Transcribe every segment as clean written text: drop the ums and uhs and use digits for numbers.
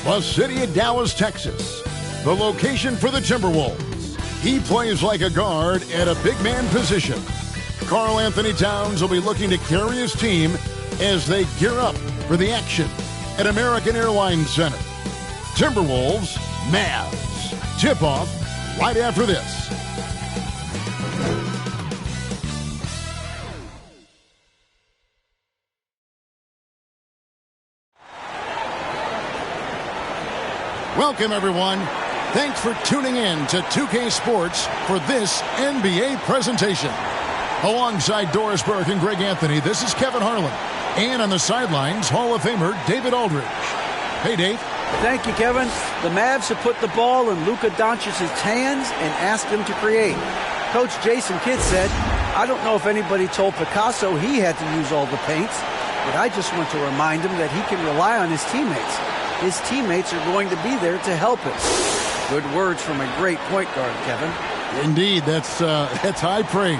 The city of Dallas, Texas. The location for the Timberwolves. He plays like a guard at a big man position. Karl Anthony Towns will be looking to carry his team as they gear up for the action at American Airlines Center. Timberwolves, Mavs. Tip-off right after this. Welcome, everyone. Thanks for tuning in to 2K Sports for this NBA presentation. Alongside Doris Burke and Greg Anthony, this is Kevin Harlan. And on the sidelines, Hall of Famer David Aldridge. Hey, Dave. Thank you, Kevin. The Mavs have put the ball in Luka Doncic's hands and asked him to create. Coach Jason Kidd said, I don't know if anybody told Picasso he had to use all the paints, but I just want to remind him that he can rely on his teammates. His teammates are going to be there to help him. Good words from a great point guard, Kevin. Indeed, that's high praise.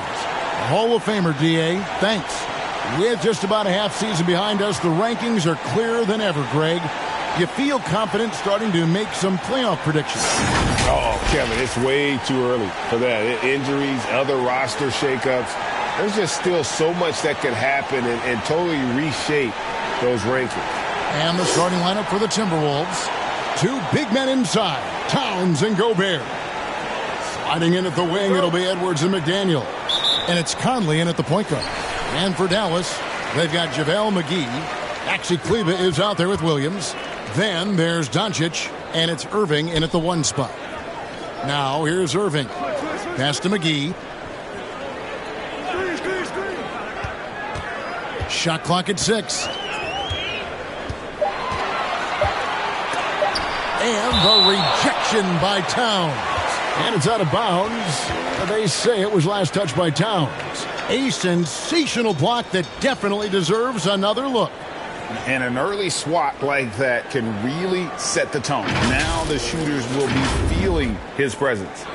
Hall of Famer, D.A., thanks. With just about a half season behind us, the rankings are clearer than ever, Greg. You feel confident starting to make some playoff predictions? Oh, Kevin, it's way too early for that. Injuries, other roster shakeups. There's just still so much that could happen and totally reshape those rankings. And the starting lineup for the Timberwolves. Two big men inside, Towns and Gobert. Sliding in at the wing, it'll be Edwards and McDaniel. And it's Conley in at the point guard. And for Dallas, they've got JaVale McGee. Maxi Kleber is out there with Williams. Then there's Doncic, and it's Irving in at the one spot. Now here's Irving. Pass to McGee. Shot clock at 6. And the rejection by Towns. And it's out of bounds. They say it was last touched by Towns. A sensational block that definitely deserves another look. And an early swat like that can really set the tone. Now the shooters will be feeling his presence.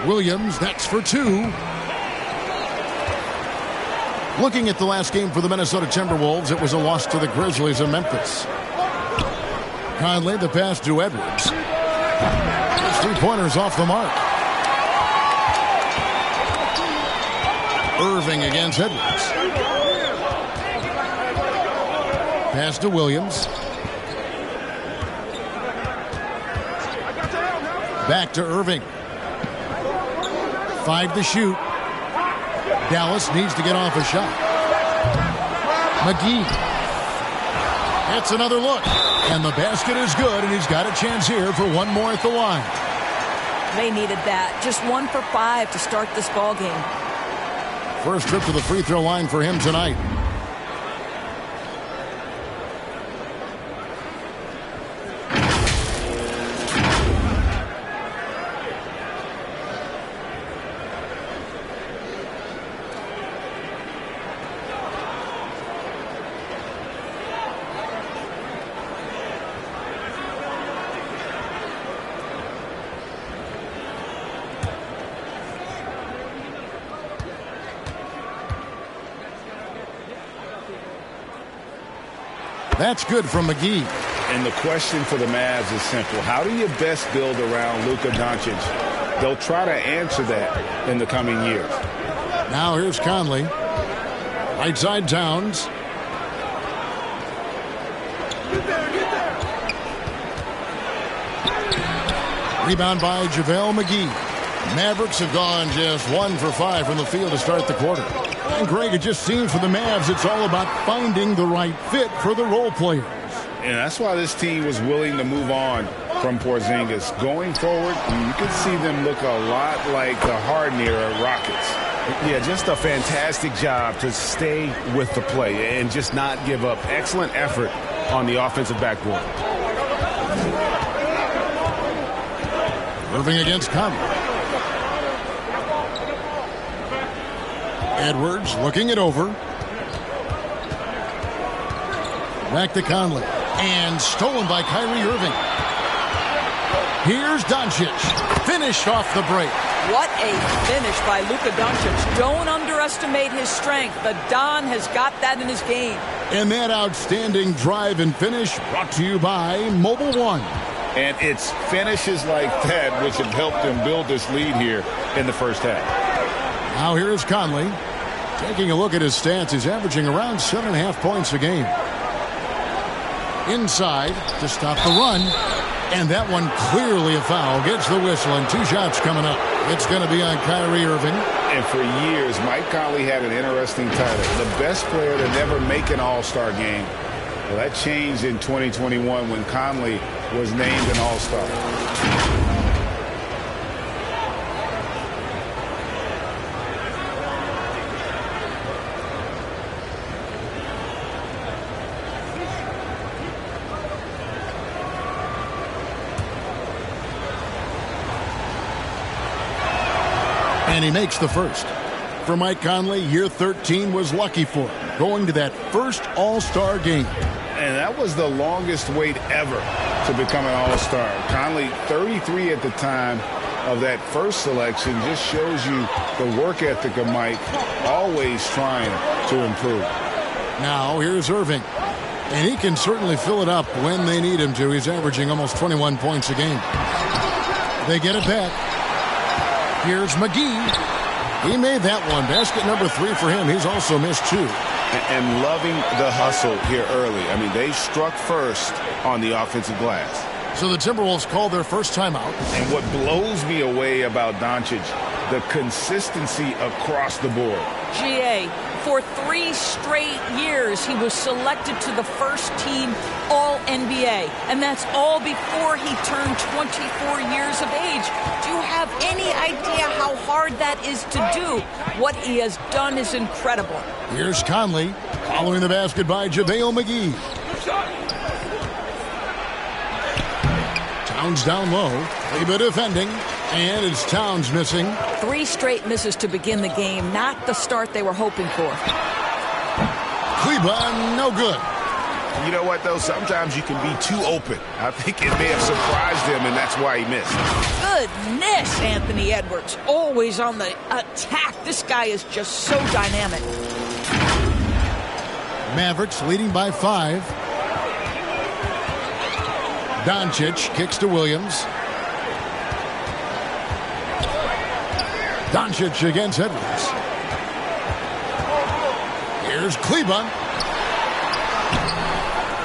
Williams, that's for 2. Looking at the last game for the Minnesota Timberwolves, it was a loss to the Grizzlies in Memphis. Conley, the pass to Edwards. His three-pointers off the mark. Irving against Edwards. Pass to Williams. Back to Irving. 5 to shoot. Dallas needs to get off a shot. McGee. That's another look. And the basket is good, and he's got a chance here for one more at the line. They needed that. Just 1 for 5 to start this ball game. First trip to the free throw line for him tonight. That's good from McGee. And the question for the Mavs is simple. How do you best build around Luka Doncic? They'll try to answer that in the coming years. Now here's Conley. Right side Towns. Rebound by JaVale McGee. Mavericks have gone just 1 for 5 from the field to start the quarter. And Greg, it just seems for the Mavs it's all about finding the right fit for the role players. And that's why this team was willing to move on from Porzingis. Going forward, you can see them look a lot like the Harden-era Rockets. Yeah, just a fantastic job to stay with the play and just not give up. Excellent effort on the offensive backboard. Irving against Conley. Edwards looking it over. Back to Conley. And stolen by Kyrie Irving. Here's Doncic. Finish off the break. What a finish by Luka Doncic. Don't underestimate his strength. The Don has got that in his game. And that outstanding drive and finish brought to you by Mobile One. And it's finishes like that which have helped them build this lead here in the first half. Now here is Conley. Taking a look at his stats, he's averaging around 7.5 points a game. Inside to stop the run. And that one clearly a foul. Gets the whistle and 2 shots coming up. It's going to be on Kyrie Irving. And for years, Mike Conley had an interesting title. The best player to never make an All-Star game. Well, that changed in 2021 when Conley was named an All-Star. And he makes the first. For Mike Conley, year 13 was lucky for him, going to that first All-Star game. And that was the longest wait ever to become an All-Star. Conley, 33 at the time of that first selection, just shows you the work ethic of Mike, always trying to improve. Now here's Irving. And he can certainly fill it up when they need him to. He's averaging almost 21 points a game. They get it back. Here's McGee. He made that one. Basket number 3 for him. He's also missed 2. And loving the hustle here early. I mean, they struck first on the offensive glass. So the Timberwolves called their first timeout. And what blows me away about Doncic, the consistency across the board. GA, for 3 straight years, he was selected to the first team All-NBA. And that's all before he turned 24 years of age. Do you have any idea how hard that is to do? What he has done is incredible. Here's Conley, following the basket by JaVale McGee. Towns down low, a bit defending, and it's Towns missing. 3 straight misses to begin the game, not the start they were hoping for. Kleba, no good. You know what, though? Sometimes you can be too open. I think it may have surprised him, and that's why he missed. Goodness, Anthony Edwards. Always on the attack. This guy is just so dynamic. Mavericks leading by 5. Doncic kicks to Williams. Doncic against Edwards. Here's Kleba.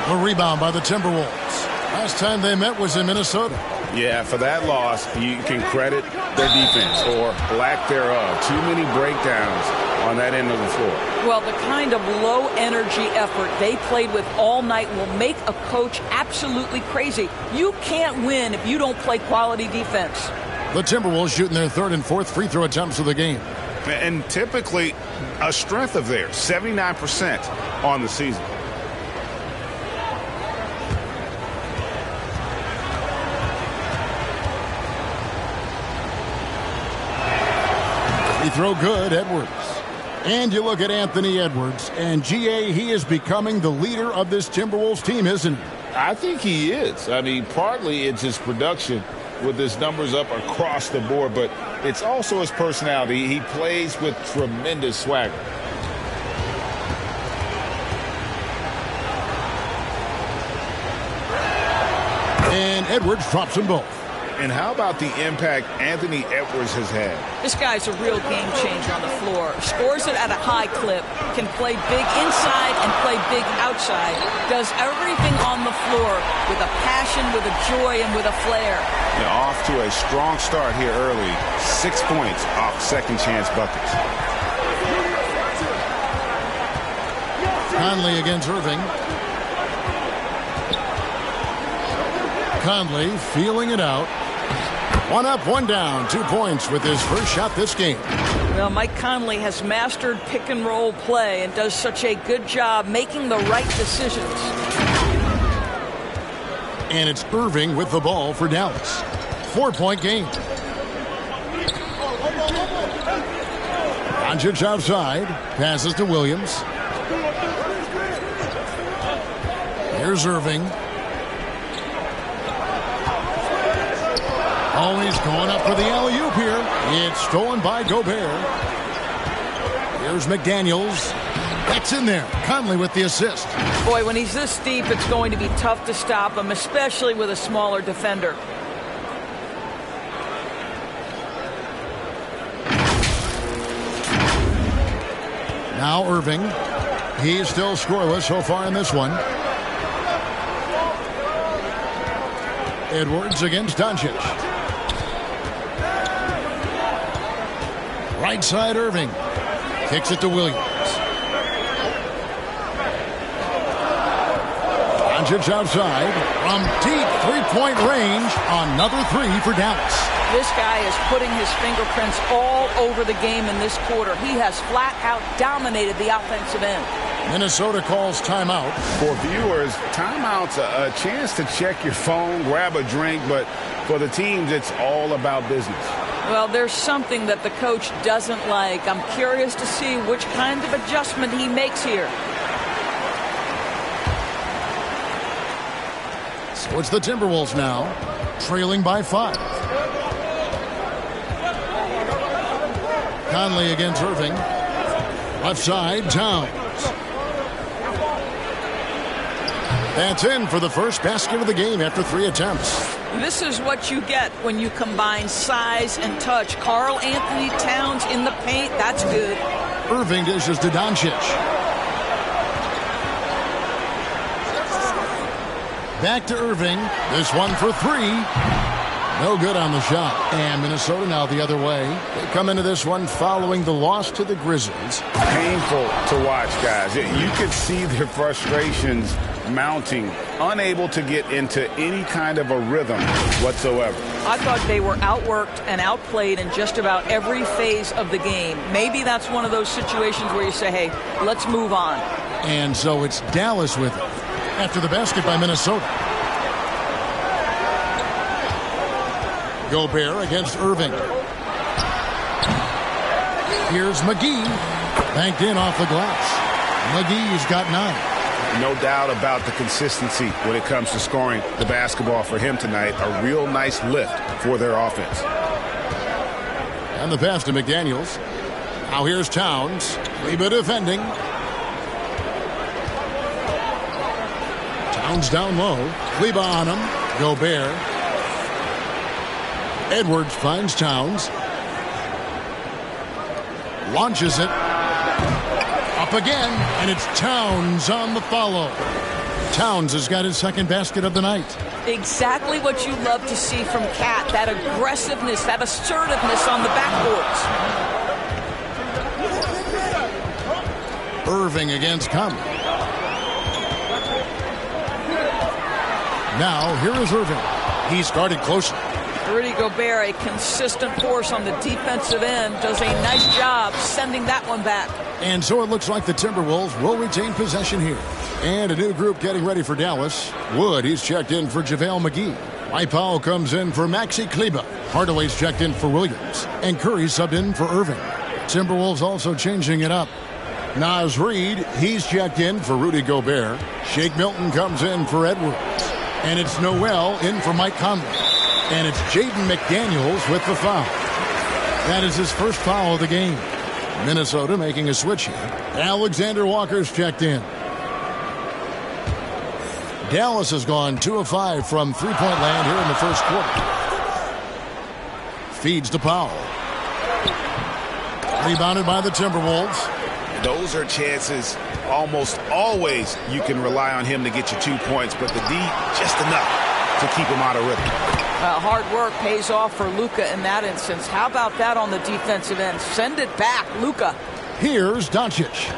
A rebound by the Timberwolves. Last time they met was in Minnesota. Yeah, for that loss, you can credit their defense or lack thereof. Too many breakdowns on that end of the floor. Well, the kind of low-energy effort they played with all night will make a coach absolutely crazy. You can't win if you don't play quality defense. The Timberwolves shooting their 3rd and 4th free throw attempts of the game. And typically a strength of theirs, 79% on the season. Free throw good, Edwards. And you look at Anthony Edwards, and GA, he is becoming the leader of this Timberwolves team, isn't he? I think he is. I mean, partly it's his production with his numbers up across the board, but it's also his personality. He plays with tremendous swagger. And Edwards drops them both. And how about the impact Anthony Edwards has had? This guy's a real game changer on the floor. Scores it at a high clip, can play big inside and play big outside. Does everything on the floor with a passion, with a joy, and with a flair. Now off to a strong start here early. 6 points off second chance buckets. Conley against Irving. Conley feeling it out. 1 up, 1 down, 2 points with his first shot this game. Well, Mike Conley has mastered pick and roll play and does such a good job making the right decisions. And it's Irving with the ball for Dallas. 4-point game. Doncic outside. Passes to Williams. Here's Irving. Oh, he's going up for the alley-oop here. It's stolen by Gobert. Here's McDaniels. That's in there. Conley with the assist. Boy, when he's this deep, it's going to be tough to stop him, especially with a smaller defender. Now Irving. He's still scoreless so far in this one. Edwards against Doncic. Right side Irving. Kicks it to Williams. Doncic outside. From deep three-point range. Another three for Dallas. This guy is putting his fingerprints all over the game in this quarter. He has flat out dominated the offensive end. Minnesota calls timeout. For viewers, timeout's a chance to check your phone, grab a drink, but for the teams, it's all about business. Well, there's something that the coach doesn't like. I'm curious to see which kind of adjustment he makes here. So it's the Timberwolves now, trailing by 5. Conley against Irving. Left side, Towns. That's in for the first basket of the game after 3 attempts. This is what you get when you combine size and touch. Karl Anthony Towns in the paint, that's good. Irving dishes to Doncic. Back to Irving. This one for 3. No good on the shot. And Minnesota now the other way. They come into this one following the loss to the Grizzlies. Painful to watch, guys. You could see their frustrations mounting, unable to get into any kind of a rhythm whatsoever. I thought they were outworked and outplayed in just about every phase of the game. Maybe that's one of those situations where you say, hey, let's move on. And so it's Dallas with it after the basket by Minnesota. Gobert against Irving. Here's McGee. Banked in off the glass. McGee's got 9. No doubt about the consistency when it comes to scoring the basketball for him tonight. A real nice lift for their offense. And the pass to McDaniels. Now here's Towns. Kleba defending. Towns down low. Kleba on him. Gobert. Edwards finds Towns. Launches it. Up again, and it's Towns on the follow. Towns has got his second basket of the night. Exactly what you love to see from Cat, that aggressiveness, that assertiveness on the backboards. Irving against Conley. Now, here is Irving. He's guarded closely. Rudy Gobert, a consistent force on the defensive end, does a nice job sending that one back. And so it looks like the Timberwolves will retain possession here. And a new group getting ready for Dallas. Wood, he's checked in for JaVale McGee. Mike Powell comes in for Maxi Kleba. Hardaway's checked in for Williams. And Curry subbed in for Irving. Timberwolves also changing it up. Naz Reid, he's checked in for Rudy Gobert. Shake Milton comes in for Edwards. And it's Noel in for Mike Conley. And it's Jaden McDaniels with the foul. That is his first foul of the game. Minnesota making a switch here. Alexander Walker's checked in. Dallas has gone 2 of 5 from three-point land here in the first quarter. Feeds to Powell. Rebounded by the Timberwolves. Those are chances almost always you can rely on him to get you 2 points, but the D just enough to keep him out of rhythm. Hard work pays off for Luka in that instance. How about that on the defensive end? Send it back, Luka. Here's Doncic.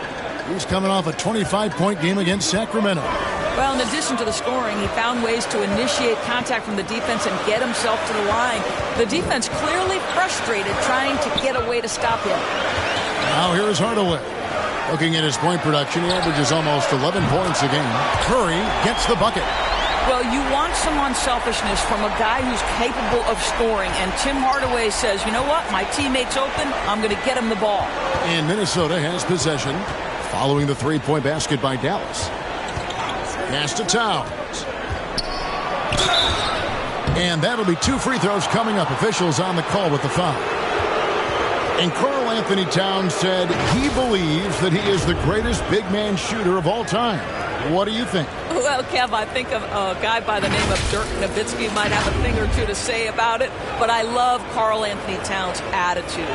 He's coming off a 25-point game against Sacramento. Well, in addition to the scoring, he found ways to initiate contact from the defense and get himself to the line. The defense clearly frustrated trying to get a way to stop him. Now here's Hardaway. Looking at his point production, he averages almost 11 points a game. Curry gets the bucket. Well, you want some unselfishness from a guy who's capable of scoring. And Tim Hardaway says, you know what? My teammate's open. I'm going to get him the ball. And Minnesota has possession following the three-point basket by Dallas. Pass to Towns. And that'll be 2 free throws coming up. Officials on the call with the foul. And Karl Anthony Towns said he believes that he is the greatest big man shooter of all time. What do you think? Well, Kev, I think of a guy by the name of Dirk Nowitzki might have a thing or two to say about it, but I love Karl Anthony Towns' attitude.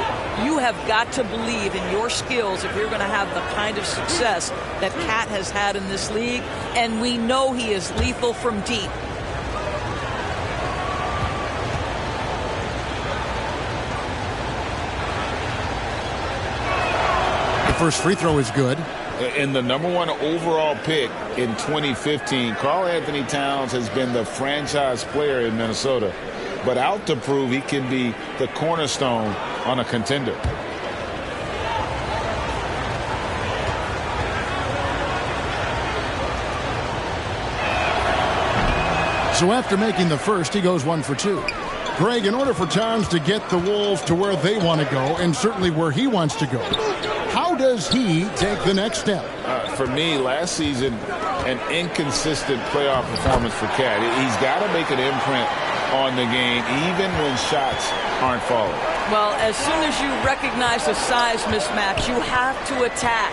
You have got to believe in your skills if you're going to have the kind of success that Cat has had in this league, and we know he is lethal from deep. First free throw is good. And the #1 overall pick in 2015, Karl Anthony Towns has been the franchise player in Minnesota, but out to prove he can be the cornerstone on a contender. So after making the first, he goes 1 for 2. Greg, in order for Towns to get the Wolves to where they want to go, and certainly where he wants to go, how does he take the next step? For me, last season, an inconsistent playoff performance for Cat. He's got to make an imprint on the game, even when shots aren't falling. Well, as soon as you recognize a size mismatch, you have to attack.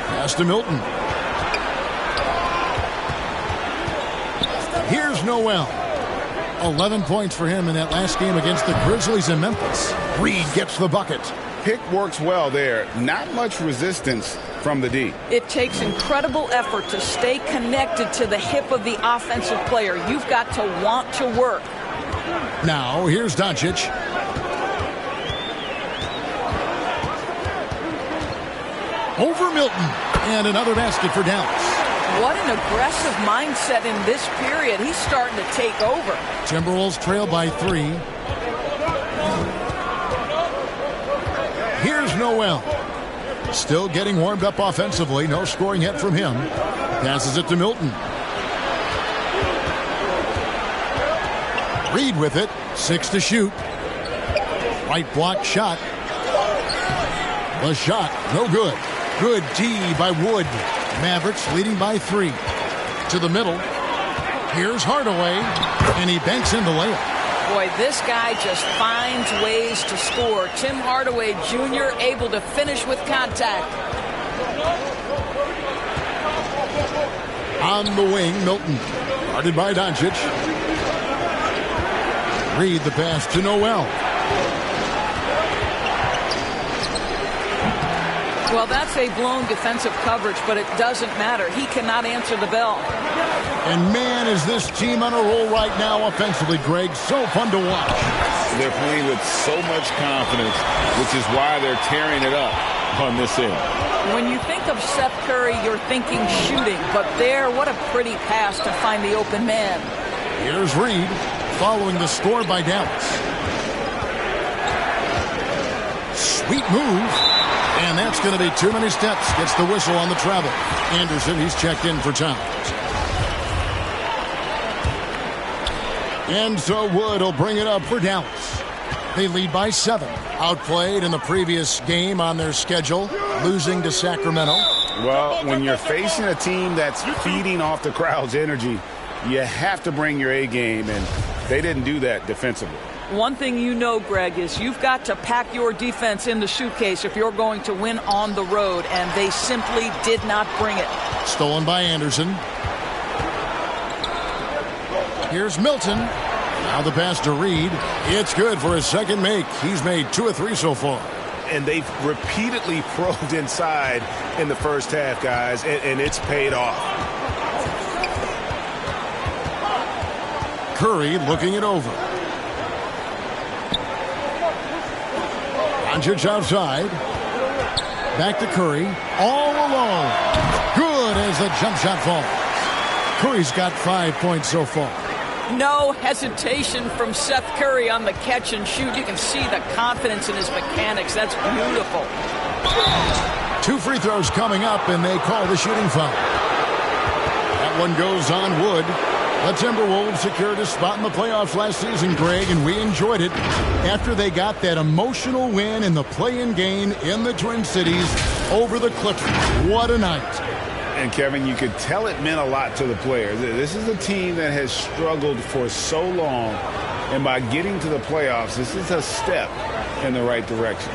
Pass to Milton. Here's Noel. 11 points for him in that last game against the Grizzlies in Memphis. Reed gets the bucket. Pick works well there. Not much resistance from the D. It takes incredible effort to stay connected to the hip of the offensive player. You've got to want to work. Now, here's Doncic. Over Milton. And another basket for Dallas. What an aggressive mindset in this period. He's starting to take over. Timberwolves trail by 3. Here's Noel. Still getting warmed up offensively. No scoring yet from him. Passes it to Milton. Reed with it. 6 to shoot. Right block shot. The shot. No good. Good D by Wood. Mavericks leading by 3. To the middle. Here's Hardaway. And he banks in the layup. Boy, this guy just finds ways to score. Tim Hardaway Jr. able to finish with contact. On the wing, Milton. Guarded by Doncic. Reed the pass to Noel. Well, that's a blown defensive coverage, but it doesn't matter. He cannot answer the bell. And man, is this team on a roll right now offensively, Greg. So fun to watch. They're playing with so much confidence, which is why they're tearing it up on this end. When you think of Seth Curry, you're thinking shooting, but there, what a pretty pass to find the open man. Here's Reed following the score by Dallas. Sweet move. And that's going to be too many steps. Gets the whistle on the travel. Anderson, he's checked in for Towns. And so Wood will bring it up for Dallas. They lead by 7. Outplayed in the previous game on their schedule, losing to Sacramento. Well, when you're facing a team that's feeding off the crowd's energy, you have to bring your A game, and they didn't do that defensively. One thing you know, Greg, is you've got to pack your defense in the suitcase if you're going to win on the road, and they simply did not bring it. Stolen by Anderson. Here's Milton. Now the pass to Reed. It's good for his second make. He's made 2 of 3 so far. And they've repeatedly probed inside in the first half, guys, and it's paid off. Curry looking it over. Doncic outside. Back to Curry. All alone. Good as the jump shot falls. Curry's got 5 points so far. No hesitation from Seth Curry on the catch and shoot. You can see the confidence in his mechanics. That's beautiful. 2 free throws coming up, and they call the shooting foul. That one goes on Wood. The Timberwolves secured a spot in the playoffs last season, Greg, and we enjoyed it after they got that emotional win in the play-in game in the Twin Cities over the Clippers. What a night. And, Kevin, you could tell it meant a lot to the players. This is a team that has struggled for so long, and by getting to the playoffs, this is a step in the right direction.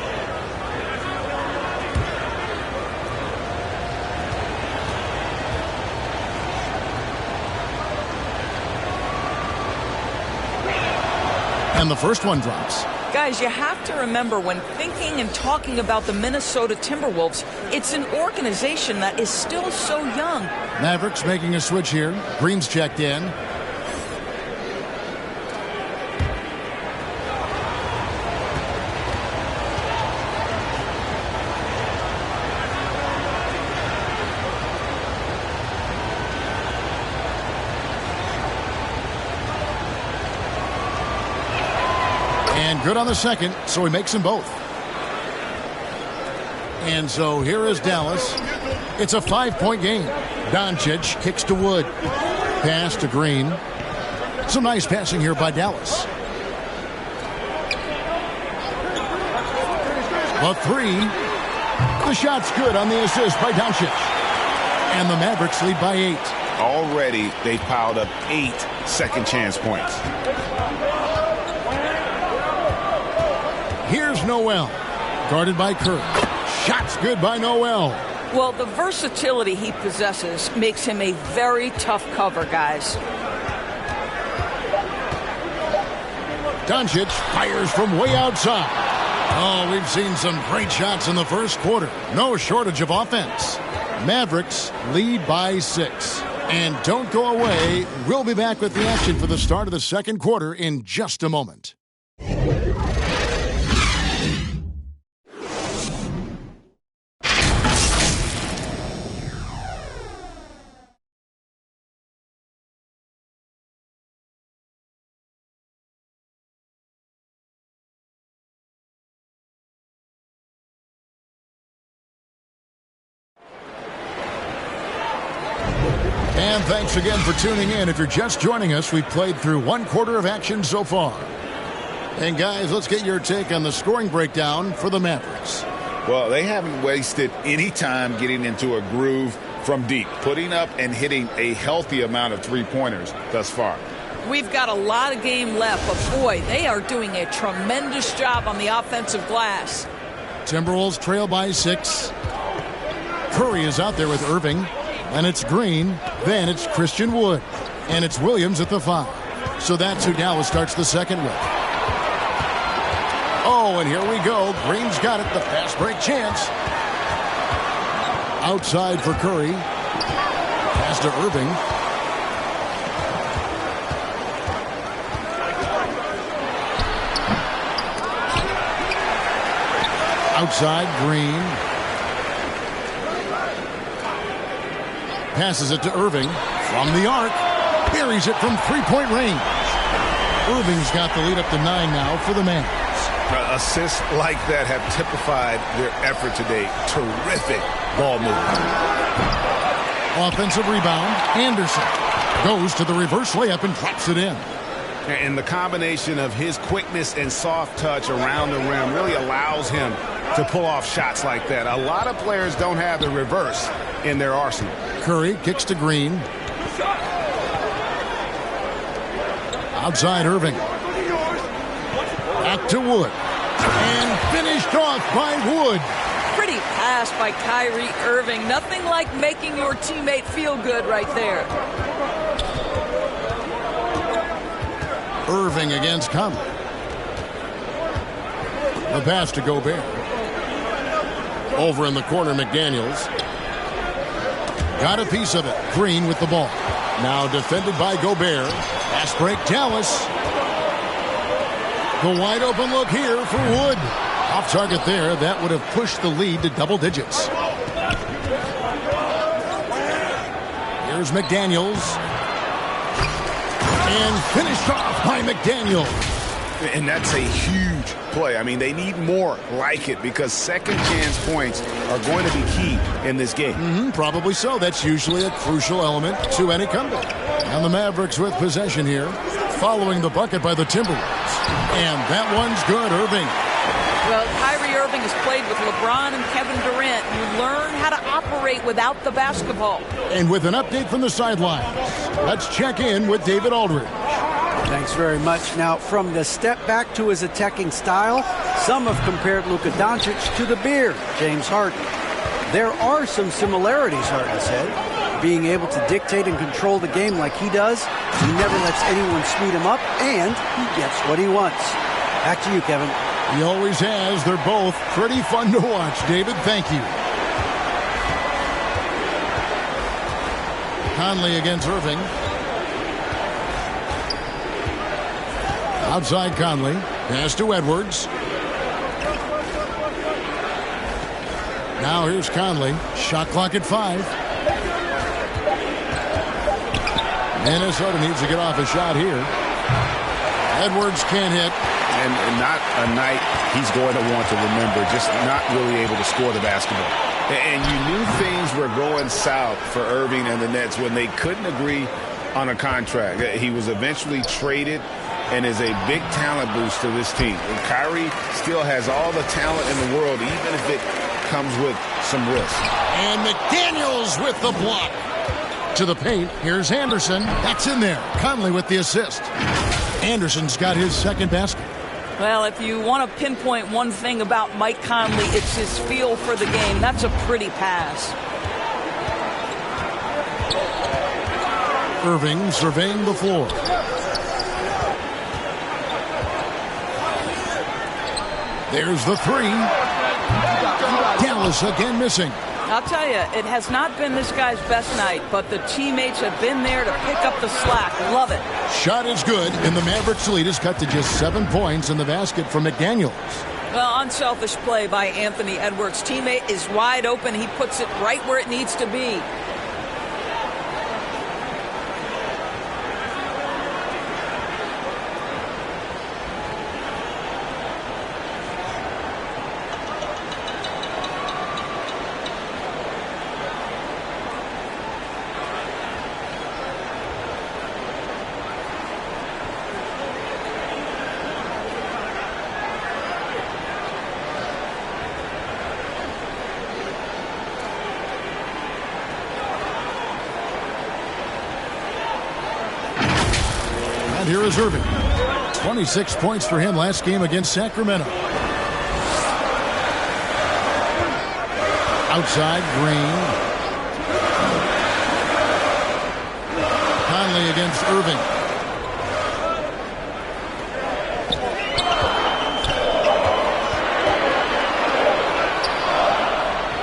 And the first one drops. Guys, you have to remember when thinking and talking about the Minnesota Timberwolves, it's an organization that is still so young. Mavericks making a switch here. Green's checked in. And good on the second, so he makes them both. And so here is Dallas. It's a 5-point game. Doncic kicks to Wood. Pass to Green. Some nice passing here by Dallas. A three. The shot's good on the assist by Doncic. And the Mavericks lead by 8. Already, they piled up 8 second chance points. Here's Noel. Guarded by Curry. Shot's good by Noel. Well, the versatility he possesses makes him a very tough cover, guys. Doncic fires from way outside. Oh, we've seen some great shots in the first quarter. No shortage of offense. Mavericks lead by 6. And don't go away. We'll be back with the action for the start of the second quarter in just a moment. And thanks again for tuning in. If you're just joining us, we've played through one quarter of action so far. And guys, let's get your take on the scoring breakdown for the Mavericks. Well, they haven't wasted any time getting into a groove from deep, putting up and hitting a healthy amount of three-pointers thus far. We've got a lot of game left, but boy, they are doing a tremendous job on the offensive glass. Timberwolves trail by 6. Curry is out there with Irving. And it's Green. Then it's Christian Wood. And it's Williams at the 5. So that's who Dallas starts the second with. Oh, and here we go. Green's got it. The fast break chance. Outside for Curry. Pass to Irving. Outside, Green. Passes it to Irving from the arc. Buries it from three-point range. Irving's got the lead up to 9 now for the Mavs. Assists like that have typified their effort today. Terrific ball movement. Offensive rebound. Anderson goes to the reverse layup and drops it in. And the combination of his quickness and soft touch around the rim really allows him to pull off shots like that. A lot of players don't have the reverse in their arsenal. Curry kicks to Green. Outside Irving. Back to Wood. And finished off by Wood. Pretty pass by Kyrie Irving. Nothing like making your teammate feel good right there. Irving against Conley. The pass to Gobert. Over in the corner, McDaniels. Got a piece of it. Green with the ball. Now defended by Gobert. Fast break, Dallas. The wide open look here for Wood. Off target there. That would have pushed the lead to double digits. Here's McDaniels. And finished off by McDaniels. And that's a huge play. I mean, they need more like it because second chance points are going to be key in this game. Probably so. That's usually a crucial element to any comeback. And the Mavericks with possession here, following the bucket by the Timberwolves. And that one's good. Irving Well, Kyrie Irving has played with LeBron and Kevin Durant. You learn how to operate without the basketball. And with an update from the sidelines, let's check in with David Aldridge. Thanks very much. Now, from the step back to his attacking style, some have compared Luka Doncic to the Beard, James Harden. There are some similarities, Harden said. Being able to dictate and control the game like he does, he never lets anyone speed him up, and he gets what he wants. Back to you, Kevin. He always has. They're both pretty fun to watch. David, thank you. Conley against Irving. Outside Conley. Pass to Edwards. Now here's Conley. Shot clock at 5. Minnesota needs to get off a shot here. Edwards can't hit. And not a night he's going to want to remember, just not really able to score the basketball. And you knew things were going south for Irving and the Nets when they couldn't agree on a contract. He was eventually traded and is a big talent boost to this team. And Kyrie still has all the talent in the world, even if it comes with some risk. And McDaniels with the block. To the paint, here's Anderson. That's in there. Conley with the assist. Anderson's got his second basket. Well, if you want to pinpoint one thing about Mike Conley, it's his feel for the game. That's a pretty pass. Irving surveying the floor. There's the 3. Dallas again missing. I'll tell you, it has not been this guy's best night, but the teammates have been there to pick up the slack. Love it. Shot is good, and the Mavericks lead is cut to just 7 points in the basket from McDaniels. Well, unselfish play by Anthony Edwards. Teammate is wide open. He puts it right where it needs to be. And here is Irving. 26 points for him last game against Sacramento. Outside, Green. Conley against Irving.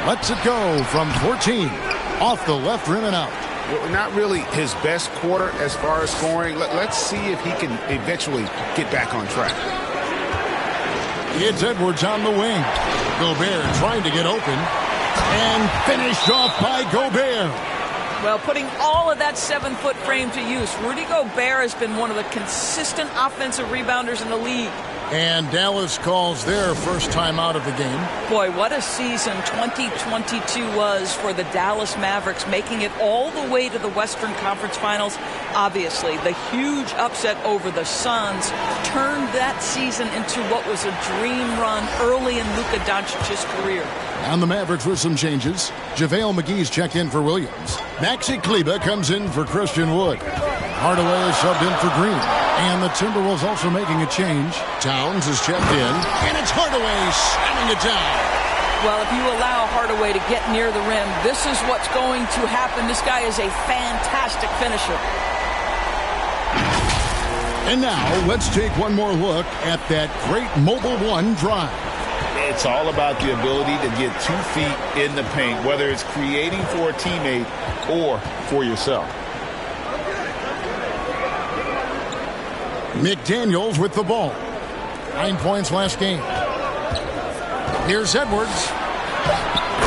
Lets it go from 14. Off the left rim and out. Not really his best quarter as far as scoring. Let's see if he can eventually get back on track. It's Edwards on the wing. Gobert trying to get open. And finished off by Gobert. Well, putting all of that 7-foot frame to use, Rudy Gobert has been one of the consistent offensive rebounders in the league. And Dallas calls their first time out of the game. Boy, what a season 2022 was for the Dallas Mavericks, making it all the way to the Western Conference Finals. Obviously, the huge upset over the Suns turned that season into what was a dream run early in Luka Doncic's career. And the Mavericks with some changes. JaVale McGee's checked in for Williams. Maxi Kleber comes in for Christian Wood. Hardaway is subbed in for Green. And the Timberwolves also making a change. Towns is checked in. And it's Hardaway slamming it down. Well, if you allow Hardaway to get near the rim, this is what's going to happen. This guy is a fantastic finisher. And now, let's take one more look at that great Mobile One drive. It's all about the ability to get 2 feet in the paint, whether it's creating for a teammate or for yourself. McDaniels with the ball. 9 points last game. Here's Edwards.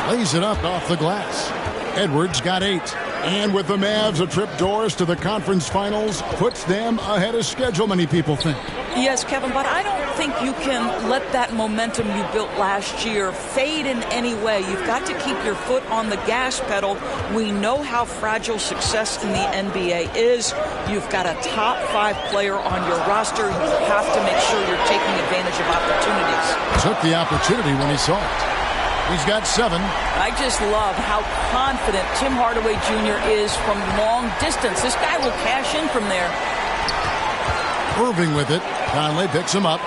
Lays it up off the glass. Edwards got 8. And with the Mavs a trip doors to the conference finals puts them ahead of schedule, many people think. Yes, Kevin, but I don't think you can let that momentum you built last year fade in any way. You've got to keep your foot on the gas pedal. We know how fragile success in the NBA is. You've got a top 5 player on your roster. You have to make sure you're taking advantage of opportunities. Took the opportunity when he saw it. He's got 7. I just love how confident Tim Hardaway Jr. is from long distance. This guy will cash in from there. Irving with it. Conley picks him up.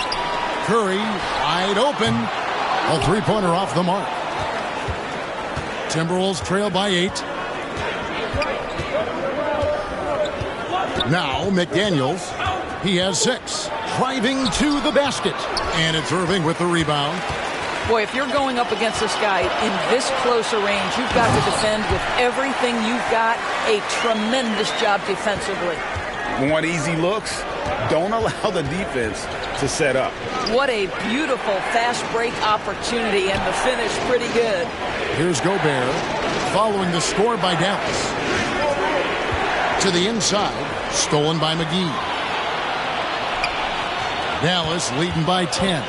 Curry wide open. A three-pointer off the mark. Timberwolves trail by 8. Now McDaniels. He has 6. Driving to the basket. And it's Irving with the rebound. Boy, if you're going up against this guy in this close a range, you've got to defend with everything you've got. A tremendous job defensively. Want easy looks? Don't allow the defense to set up. What a beautiful fast break opportunity, and the finish pretty good. Here's Gobert following the score by Dallas. To the inside, stolen by McGee. Dallas leading by 10.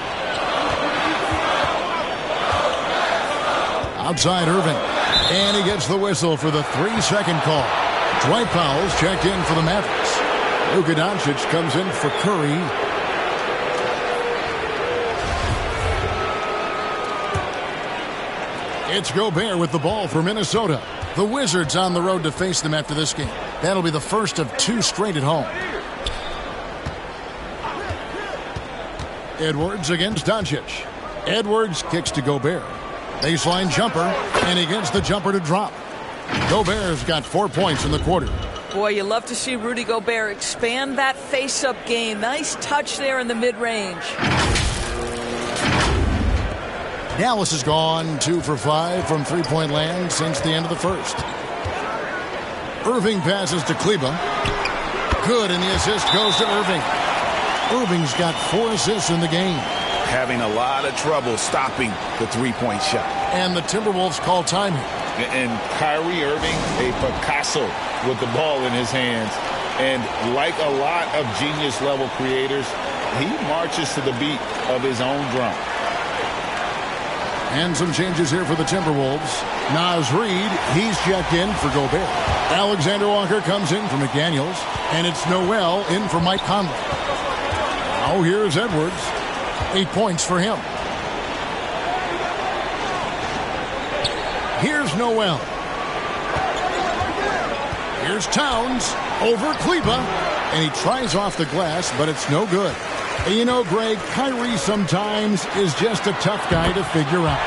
Outside Irving. And he gets the whistle for the 3-second call. Dwight Powell's checked in for the Mavericks. Luka Doncic comes in for Curry. It's Gobert with the ball for Minnesota. The Wizards on the road to face them after this game. That'll be the first of 2 straight at home. Edwards against Doncic. Edwards kicks to Gobert. Baseline jumper, and he gets the jumper to drop. Gobert's got 4 points in the quarter. Boy, you love to see Rudy Gobert expand that face-up game. Nice touch there in the mid-range. Dallas has gone 2 for 5 from three-point land since the end of the first. Irving passes to Kleba. Good, and the assist goes to Irving. Irving's got 4 assists in the game. Having a lot of trouble stopping the three-point shot. And the Timberwolves call time here. And Kyrie Irving, a Picasso with the ball in his hands. And like a lot of genius-level creators, he marches to the beat of his own drum. And some changes here for the Timberwolves. Naz Reid, he's checked in for Gobert. Alexander Walker comes in for McDaniels. And it's Noel in for Mike Conley. Now here's Edwards. 8 points for him. Here's Noel. Here's Towns over Kleba. And he tries off the glass, but it's no good. And you know, Greg, Kyrie sometimes is just a tough guy to figure out.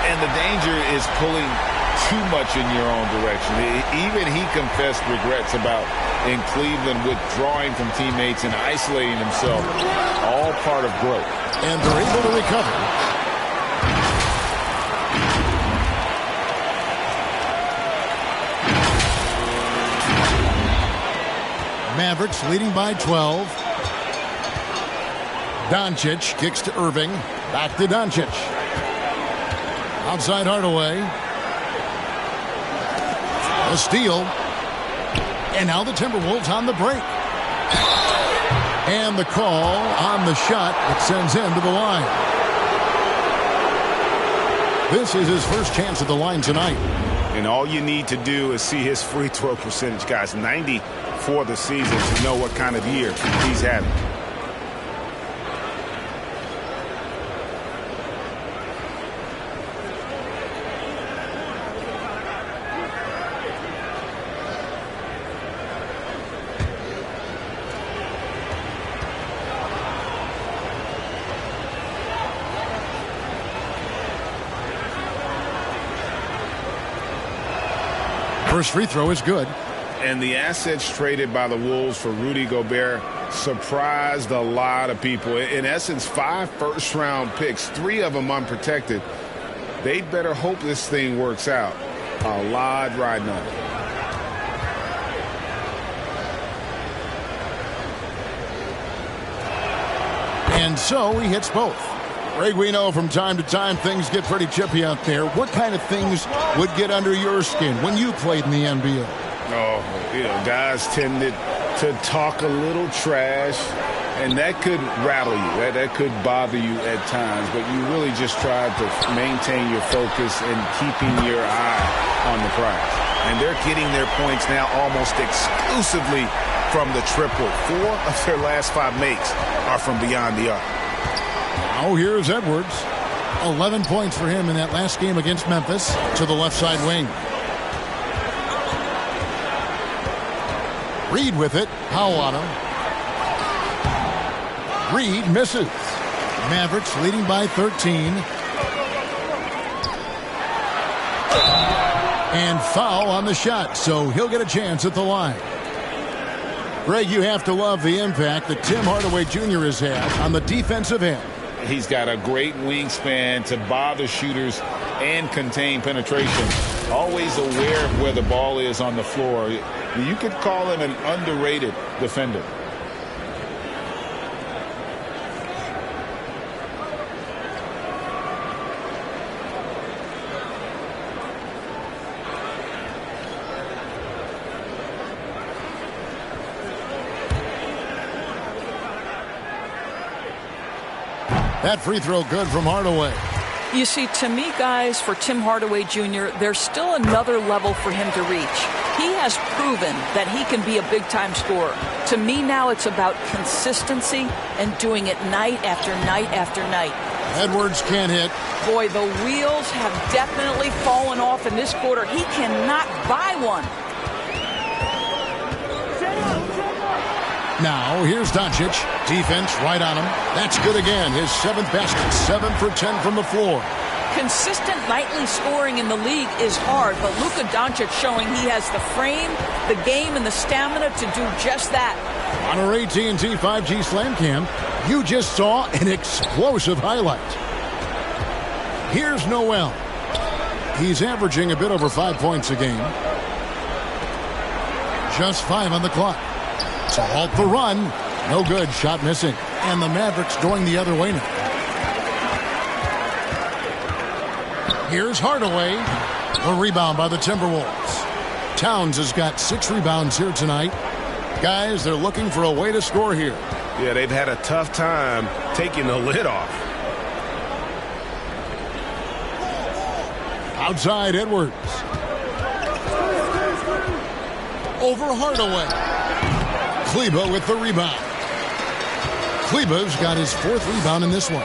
And the danger is pulling too much in your own direction. Even he confessed regrets about in Cleveland withdrawing from teammates and isolating himself. All part of growth. And they're able to recover. Mavericks leading by 12. Doncic kicks to Irving. Back to Doncic. Outside Hardaway. A steal. And now the Timberwolves on the break. And the call on the shot that sends him to the line. This is his first chance at the line tonight. And all you need to do is see his free throw percentage, guys. 90 for the season to know what kind of year he's having. First free throw is good. And the assets traded by the Wolves for Rudy Gobert surprised a lot of people. In essence, 5 first-round picks, 3 of them unprotected. They better hope this thing works out. A lot riding on it. And so he hits both. Greg, we know from time to time things get pretty chippy out there. What kind of things would get under your skin when you played in the NBA? Guys tended to talk a little trash, and that could rattle you. That could bother you at times, but you really just tried to maintain your focus and keeping your eye on the prize. And they're getting their points now almost exclusively from the triple. 4 of their last 5 makes are from beyond the arc. Now here's Edwards. 11 points for him in that last game against Memphis to the left side wing. Reed with it. Powell on him. Reed misses. Mavericks leading by 13. And foul on the shot, so he'll get a chance at the line. Greg, you have to love the impact that Tim Hardaway Jr. has had on the defensive end. He's got a great wingspan to bother shooters and contain penetration. Always aware of where the ball is on the floor. You could call him an underrated defender. That free throw good from Hardaway. You see, to me, guys, for Tim Hardaway Jr., there's still another level for him to reach. He has proven that he can be a big-time scorer. To me now, it's about consistency and doing it night after night after night. Edwards can't hit. Boy, the wheels have definitely fallen off in this quarter. He cannot buy one. Now, here's Doncic. Defense right on him. That's good again. His 7th basket. 7 for 10 from the floor. Consistent nightly scoring in the league is hard, but Luka Doncic showing he has the frame, the game, and the stamina to do just that. On our AT&T 5G Slam Cam, you just saw an explosive highlight. Here's Noel. He's averaging a bit over 5 points a game. Just 5 on the clock. To halt the run. No good. Shot missing. And the Mavericks going the other way now. Here's Hardaway. The rebound by the Timberwolves. Towns has got 6 rebounds here tonight. Guys, they're looking for a way to score here. Yeah, they've had a tough time taking the lid off. Outside Edwards. Over Hardaway. Kleber with the rebound. Kleber's got his 4th rebound in this one.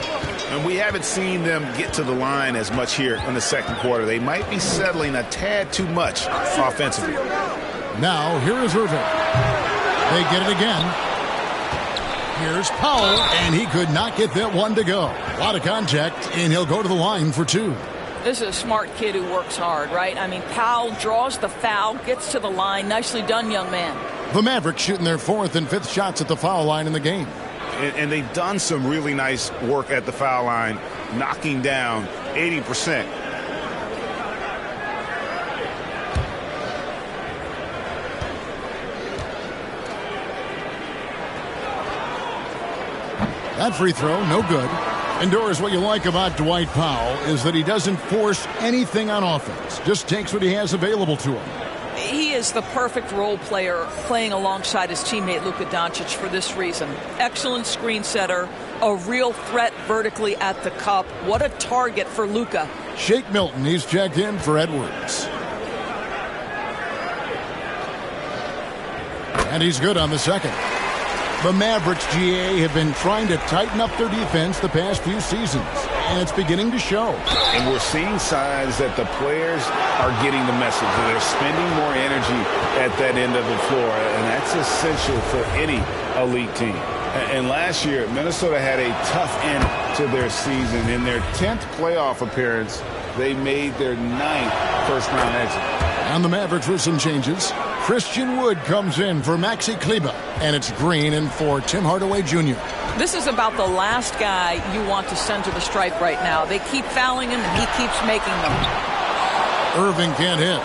And we haven't seen them get to the line as much here in the second quarter. They might be settling a tad too much offensively. Now, here is Irving. They get it again. Here's Powell, and he could not get that one to go. A lot of contact, and he'll go to the line for 2. This is a smart kid who works hard, right? I mean, Powell draws the foul, gets to the line. Nicely done, young man. The Mavericks shooting their 4th and 5th shots at the foul line in the game. And they've done some really nice work at the foul line, knocking down 80%. That free throw, no good. And Doris, what you like about Dwight Powell is that he doesn't force anything on offense. Just takes what he has available to him. He is the perfect role player playing alongside his teammate Luka Doncic for this reason. Excellent screen setter, a real threat vertically at the cup. What a target for Luka. Shake Milton, he's checked in for Edwards. And he's good on the second. The Mavericks, GA, have been trying to tighten up their defense the past few seasons, and it's beginning to show. And we're seeing signs that the players are getting the message, that they're spending more energy at that end of the floor, and that's essential for any elite team. And last year, Minnesota had a tough end to their season. In their 10th playoff appearance, they made their 9th first-round exit. And the Mavericks with some changes. Christian Wood comes in for Maxi Kleber, and it's Green in for Tim Hardaway Jr. This is about the last guy you want to send to the stripe right now. They keep fouling him, and he keeps making them. Irving can't hit.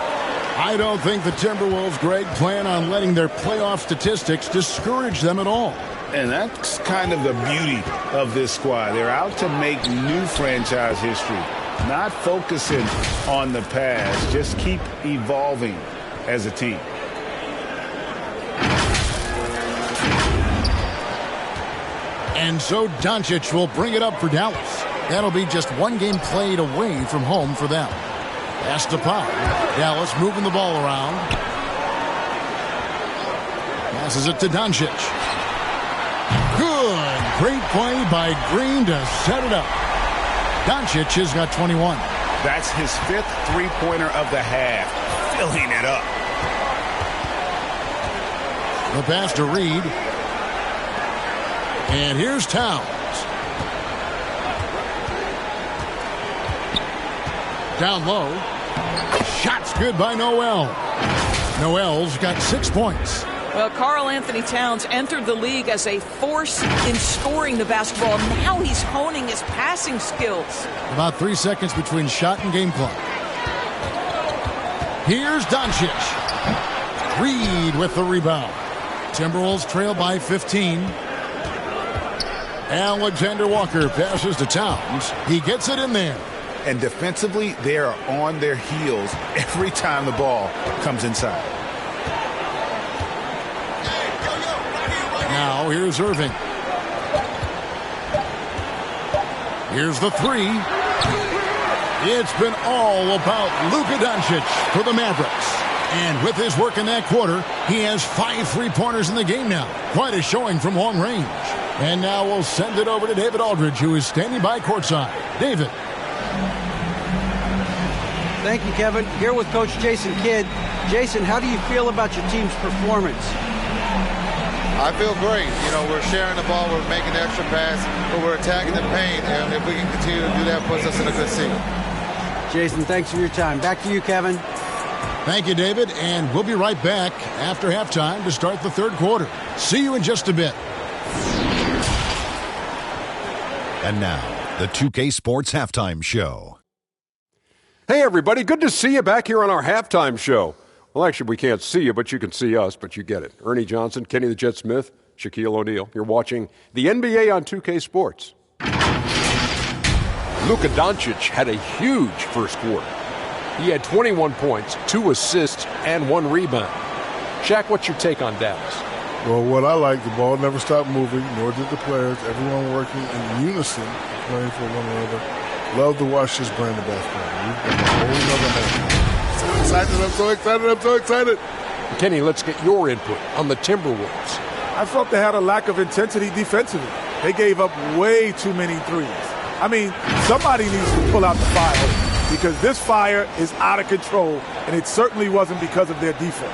I don't think the Timberwolves, Greg, plan on letting their playoff statistics discourage them at all. And that's kind of the beauty of this squad. They're out to make new franchise history, not focusing on the past, just keep evolving as a team. And so Doncic will bring it up for Dallas. That'll be just one game played away from home for them. Pass to Powell. Dallas moving the ball around. Passes it to Doncic. Good. Great play by Green to set it up. Doncic has got 21. That's his 5th three-pointer of the half. Filling it up. The pass to Reed. And here's Towns. Down low. Shot's good by Noel. Noel's got 6 points. Well, Karl Anthony Towns entered the league as a force in scoring the basketball. Now he's honing his passing skills. About 3 seconds between shot and game clock. Here's Doncic. Reed with the rebound. Timberwolves trail by 15. Alexander Walker passes to Towns. He gets it in there. And defensively, they are on their heels every time the ball comes inside. Now here's Irving. Here's the three. It's been all about Luka Doncic for the Mavericks. And with his work in that quarter, he has 5 three-pointers in the game now. Quite a showing from long range. And now we'll send it over to David Aldridge, who is standing by courtside. David. Thank you, Kevin. Here with Coach Jason Kidd. Jason, how do you feel about your team's performance? I feel great. You know, we're sharing the ball, we're making the extra pass, but we're attacking the paint, and if we can continue to do that, puts us in a good seat. Jason, thanks for your time. Back to you, Kevin. Thank you, David, and we'll be right back after halftime to start the third quarter. See you in just a bit. And now, the 2K Sports Halftime Show. Hey, everybody. Good to see you back here on our halftime show. Well, actually, we can't see you, but you can see us, but you get it. Ernie Johnson, Kenny the Jet Smith, Shaquille O'Neal. You're watching the NBA on 2K Sports. Luka Doncic had a huge first quarter. He had 21 points, 2 assists, and 1 rebound. Shaq, what's your take on Dallas? Well, what I like, the ball never stopped moving, nor did the players. Everyone working in unison, playing for one another. Love to watch this brand of basketball. We've got a whole nother half. So excited, I'm so excited. Kenny, let's get your input on the Timberwolves. I felt they had a lack of intensity defensively. They gave up way too many threes. I mean, somebody needs to pull out the fire because this fire is out of control, and it certainly wasn't because of their defense.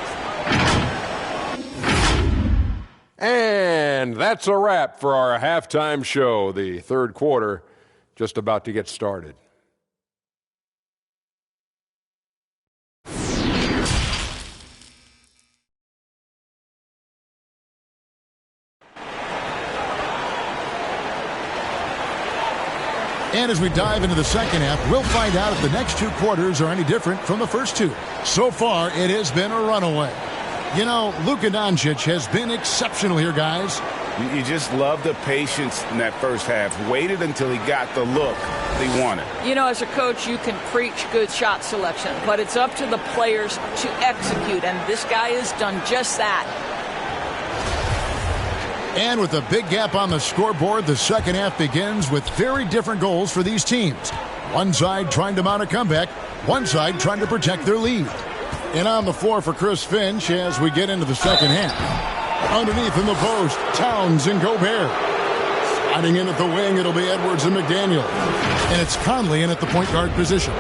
And that's a wrap for our halftime show. The third quarter just about to get started. And as we dive into the second half, we'll find out if the next 2 quarters are any different from the first 2. So far, it has been a runaway. You know, Luka Doncic has been exceptional here, guys. You just love the patience in that first half. Waited until he got the look he wanted. You know, as a coach, you can preach good shot selection, but it's up to the players to execute, and this guy has done just that. And with a big gap on the scoreboard, the second half begins with very different goals for these teams. One side trying to mount a comeback, one side trying to protect their lead. And on the floor for Chris Finch as we get into the second half. Underneath in the post, Towns and Gobert. Sliding in at the wing, it'll be Edwards and McDaniel. And it's Conley in at the point guard position.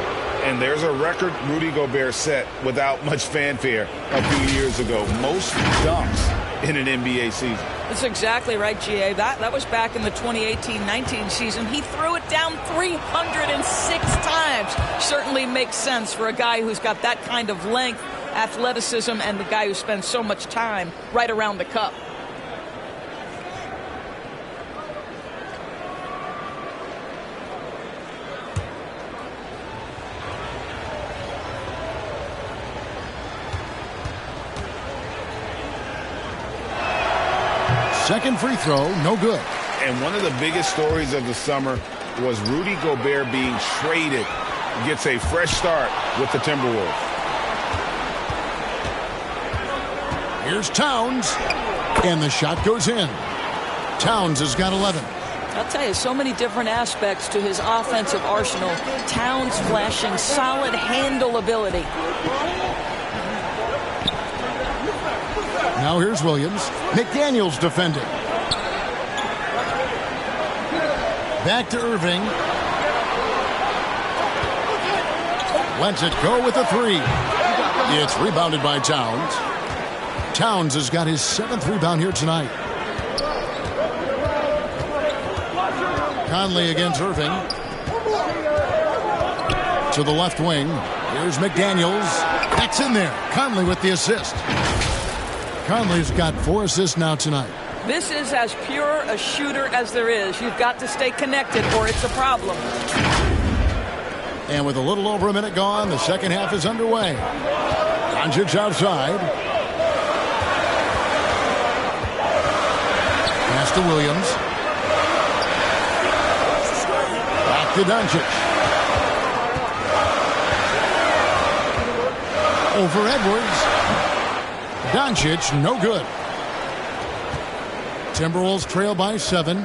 And there's a record Rudy Gobert set without much fanfare a few years ago. Most dunks in an NBA season. That's exactly right, G.A. That was back in the 2018-19 season. He threw it down 306 times. Certainly makes sense for a guy who's got that kind of length, athleticism, and the guy who spends so much time right around the cup. Second free throw, no good. And one of the biggest stories of the summer was Rudy Gobert being traded. Gets a fresh start with the Timberwolves. Here's Towns, and the shot goes in. Towns has got 11. I'll tell you, so many different aspects to his offensive arsenal. Towns flashing solid handle ability. Now here's Williams. McDaniels defending. Back to Irving. Lets it go with a 3. It's rebounded by Towns. Towns has got his 7th rebound here tonight. Conley against Irving. To the left wing. Here's McDaniels. That's in there. Conley with the assist. Conley's got 4 assists now tonight. This is as pure a shooter as there is. You've got to stay connected or it's a problem. And with a little over a minute gone, the second half is underway. Doncic outside. Pass to Williams. Back to Doncic. Over Edwards. Doncic, no good. Timberwolves trail by 7.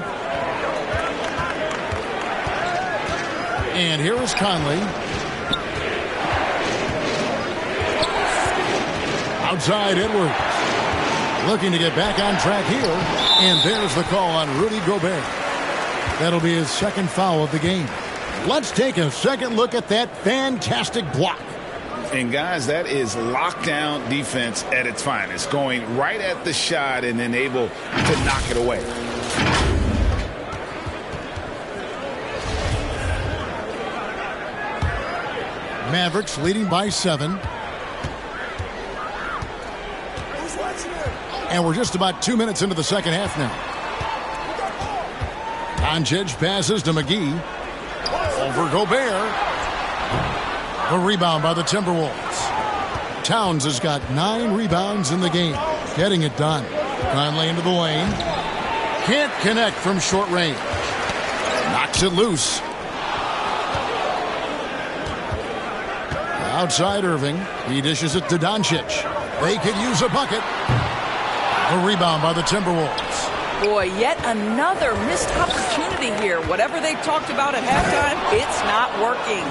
And here is Conley. Outside Edwards. Looking to get back on track here. And there's the call on Rudy Gobert. That'll be his 2nd foul of the game. Let's take a second look at that fantastic block. And guys, that is lockdown defense at its finest. Going right at the shot and then able to knock it away. Mavericks leading by 7. And we're just about 2 minutes into the second half now. Doncic passes to McGee. Over Gobert. The rebound by the Timberwolves. Towns has got 9 rebounds in the game. Getting it done. Conley into the lane. Can't connect from short range. Knocks it loose. Outside Irving. He dishes it to Doncic. They could use a bucket. A rebound by the Timberwolves. Boy, yet another missed opportunity here. Whatever they talked about at halftime, it's not working.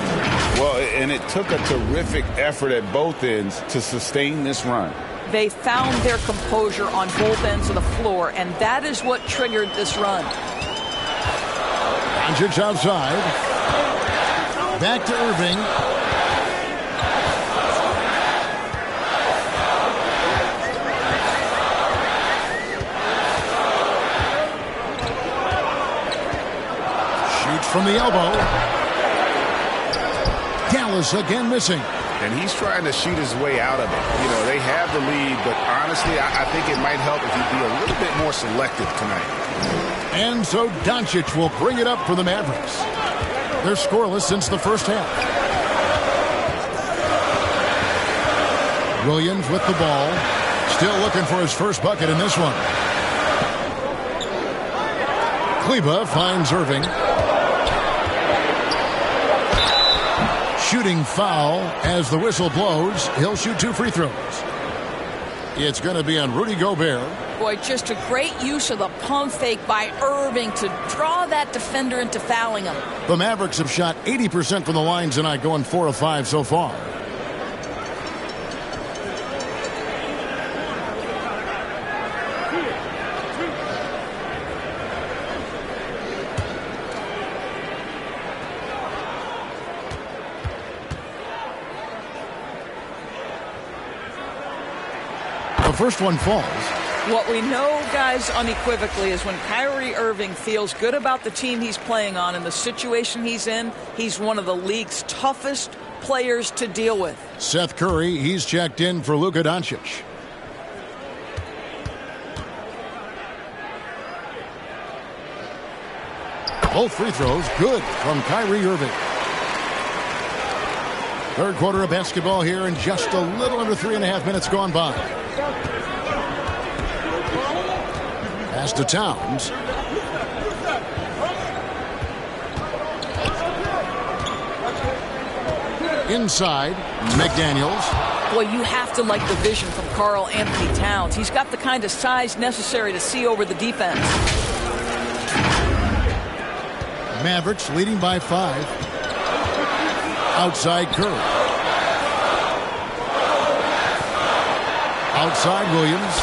Well, and it took a terrific effort at both ends to sustain this run. They found their composure on both ends of the floor, and that is what triggered this run. Doncic outside. Back to Irving. From the elbow. Dallas again missing. And he's trying to shoot his way out of it. You know, they have the lead, but honestly, I think it might help if he'd be a little bit more selective tonight. And so Doncic will bring it up for the Mavericks. They're scoreless since the first half. Williams with the ball. Still looking for his first bucket in this one. Kleba finds Irving. Shooting foul as the whistle blows. He'll shoot 2 free throws. It's going to be on Rudy Gobert. Boy, just a great use of the pump fake by Irving to draw that defender into fouling him. The Mavericks have shot 80% from the line tonight, going 4 of 5 so far. First one falls. What we know, guys, unequivocally is when Kyrie Irving feels good about the team he's playing on and the situation he's in, he's one of the league's toughest players to deal with. Seth Curry, he's checked in for Luka Doncic. Both free throws good from Kyrie Irving. Third quarter of basketball here and just a little under 3.5 minutes gone by. Pass to Towns. Inside, McDaniels. Well, you have to like the vision from Karl Anthony Towns. He's got the kind of size necessary to see over the defense. Mavericks leading by 5. Outside Curry. Outside Williams.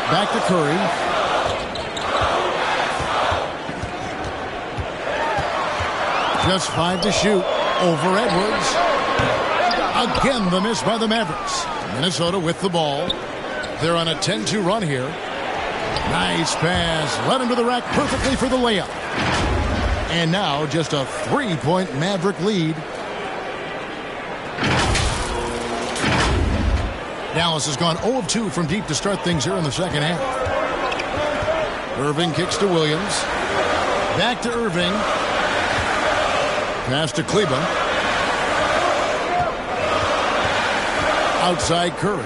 Back to Curry. Just 5 to shoot. Over Edwards. Again, the miss by the Mavericks. Minnesota with the ball. They're on a 10-2 run here. Nice pass. Led him to the rack perfectly for the layup. And now just a 3-point Maverick lead. Dallas has gone 0 of 2 from deep to start things here in the second half. Irving kicks to Williams. Back to Irving. Pass to Kleba. Outside Curry.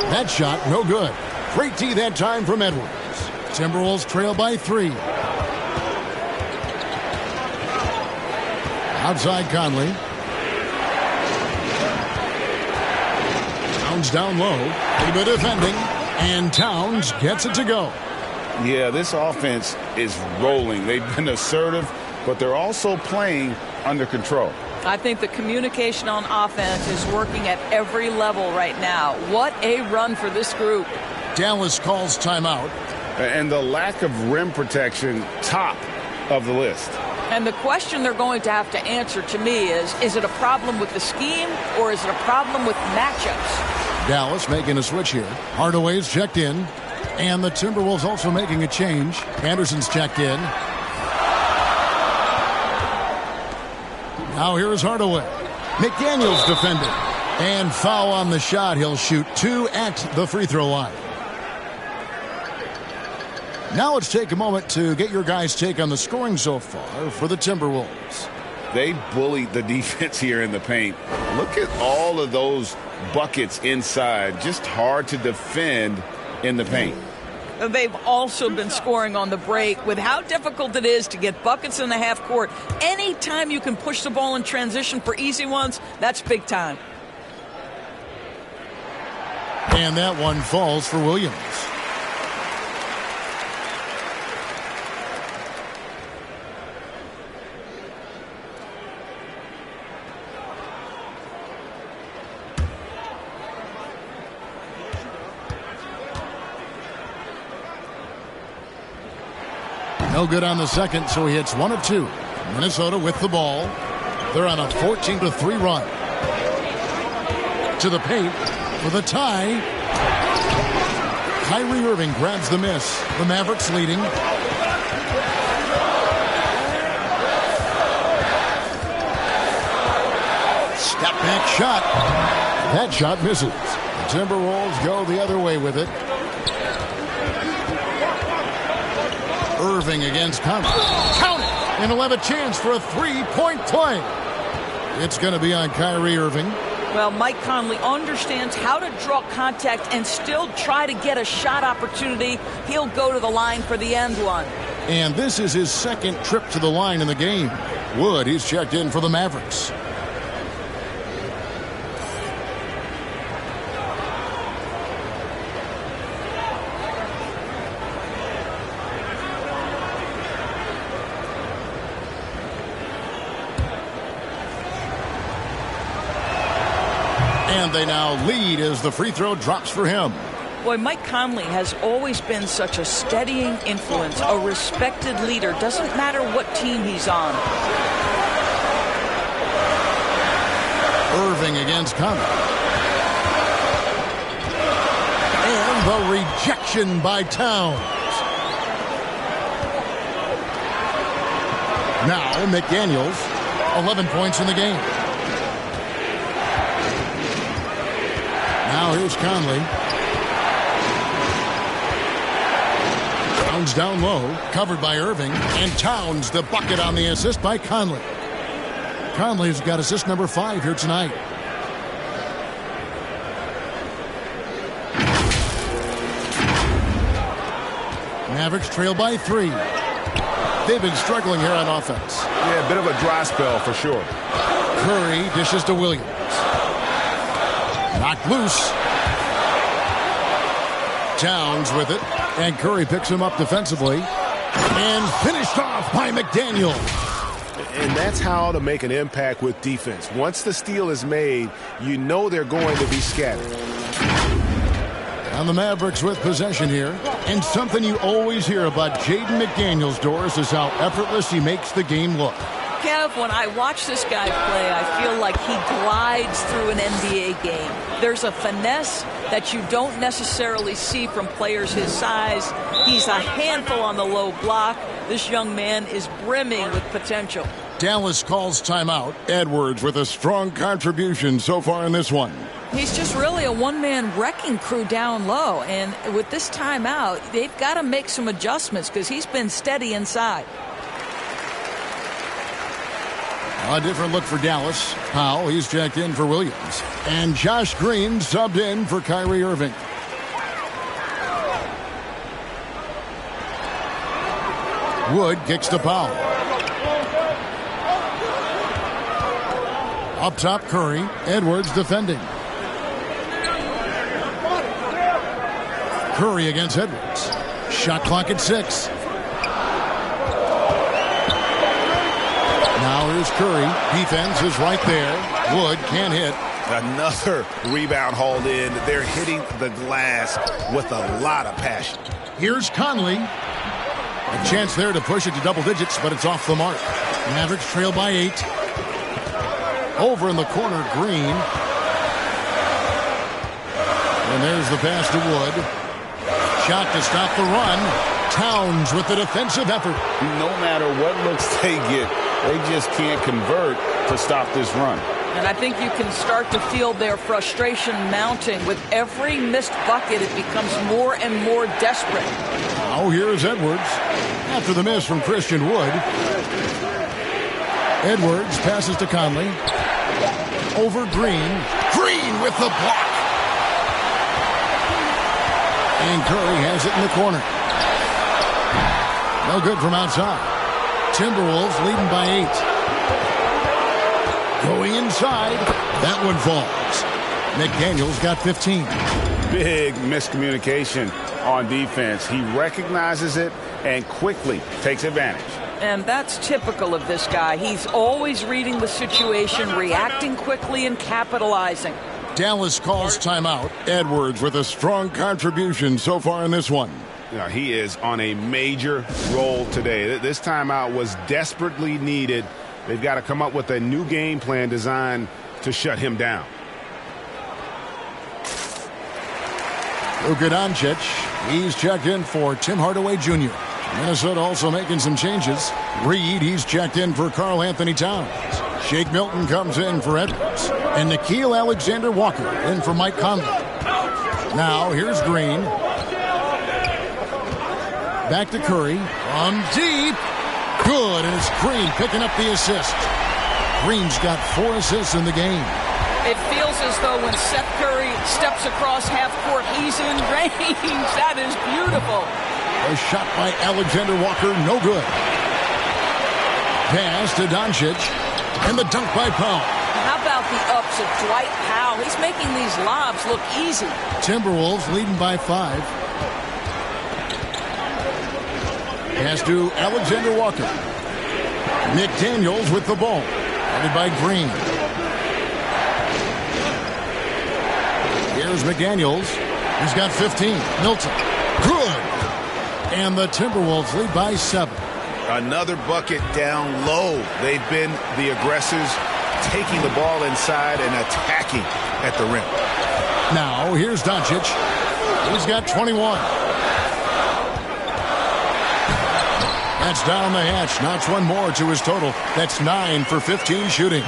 That shot, no good. Great D that time from Edwards. Timberwolves trail by 3. Outside Conley. Towns down low. Kleba defending. And Towns gets it to go. Yeah, this offense is rolling. They've been assertive, but they're also playing under control. I think the communication on offense is working at every level right now. What a run for this group. Dallas calls timeout. And the lack of rim protection, top of the list. And the question they're going to have to answer to me is it a problem with the scheme or is it a problem with matchups? Dallas making a switch here. Hardaway's checked in. And the Timberwolves also making a change. Anderson's checked in. Now here is Hardaway. McDaniels defending. And foul on the shot. He'll shoot 2 at the free throw line. Now let's take a moment to get your guys' take on the scoring so far for the Timberwolves. They bullied the defense here in the paint. Look at all of those buckets inside. Just hard to defend in the paint. They've also been scoring on the break with how difficult it is to get buckets in the half court. Anytime you can push the ball in transition for easy ones, that's big time. And that one falls for Williams. No good on the second, so he hits 1 of 2. Minnesota with the ball. They're on a 14-3 run. To the paint for the tie. Kyrie Irving grabs the miss. The Mavericks leading. Step back shot. That shot misses. The Timberwolves go the other way with it. Irving against Conley. Count it! And he'll have a chance for a 3-point play. It's going to be on Kyrie Irving. Well, Mike Conley understands how to draw contact and still try to get a shot opportunity. He'll go to the line for the end one. And this is his second trip to the line in the game. Wood, he's checked in for the Mavericks. And they now lead as the free throw drops for him. Boy, Mike Conley has always been such a steadying influence, a respected leader. Doesn't matter what team he's on. Irving against Conley. And the rejection by Towns. Now McDaniels, 11 points in the game. Now here's Conley. Towns down low, covered by Irving. And Towns, the bucket on the assist by Conley. Conley's got assist number 5 here tonight. Mavericks trail by 3. They've been struggling here on offense. Yeah, a bit of a dry spell for sure. Curry dishes to Williams. Knocked loose. Towns with it. And Curry picks him up defensively. And finished off by McDaniel. And that's how to make an impact with defense. Once the steal is made, you know they're going to be scattered. And the Mavericks with possession here. And something you always hear about Jaden McDaniels, Doris, is how effortless he makes the game look. Kev, when I watch this guy play, I feel like he glides through an NBA game. There's a finesse that you don't necessarily see from players his size. He's a handful on the low block. This young man is brimming with potential. Dallas calls timeout. Edwards with a strong contribution so far in this one. He's just really a one-man wrecking crew down low. And with this timeout, they've got to make some adjustments because he's been steady inside. A different look for Dallas. Powell, he's checked in for Williams. And Josh Green subbed in for Kyrie Irving. Wood kicks to Powell. Up top, Curry. Edwards defending. Curry against Edwards. Shot clock at 6. Now here's Curry. Defense is right there. Wood can't hit. Another rebound hauled in. They're hitting the glass with a lot of passion. Here's Conley. A chance there to push it to double digits, but it's off the mark. Mavericks trail by 8. Over in the corner, Green. And there's the pass to Wood. Shot to stop the run. Towns with the defensive effort. No matter what looks they get, they just can't convert to stop this run. And I think you can start to feel their frustration mounting. With every missed bucket, it becomes more and more desperate. Oh, here's Edwards. After the miss from Christian Wood. Edwards passes to Conley. Over Green. Green with the block. And Curry has it in the corner. No good from outside. Timberwolves leading by 8. Going inside. That one falls. McDaniel's got 15. Big miscommunication on defense. He recognizes it and quickly takes advantage. And that's typical of this guy. He's always reading the situation, reacting quickly, and capitalizing. Dallas calls timeout. Edwards with a strong contribution so far in this one. He is on a major role today. This timeout was desperately needed. They've got to come up with a new game plan designed to shut him down. Luka Doncic, he's checked in for Tim Hardaway Jr. Minnesota also making some changes. Reed, he's checked in for Karl Anthony Towns. Shake Milton comes in for Edwards. And Nickeil Alexander-Walker in for Mike Conley. Now, here's Green. Back to Curry. From deep. Good, and it's Green picking up the assist. Green's got 4 assists in the game. It feels as though when Seth Curry steps across half court, he's in range. That is beautiful. A shot by Alexander Walker, no good. Pass to Doncic, and the dunk by Powell. How about the ups of Dwight Powell? He's making these lobs look easy. Timberwolves leading by 5. Pass to Alexander Walker. McDaniels with the ball. Headed by Green. Here's McDaniels. He's got 15. Milton. Good. And the Timberwolves lead by 7. Another bucket down low. They've been the aggressors, taking the ball inside and attacking at the rim. Now, here's Doncic. He's got 21. That's down the hatch. Knocks one more to his total. That's 9 for 15 shooting.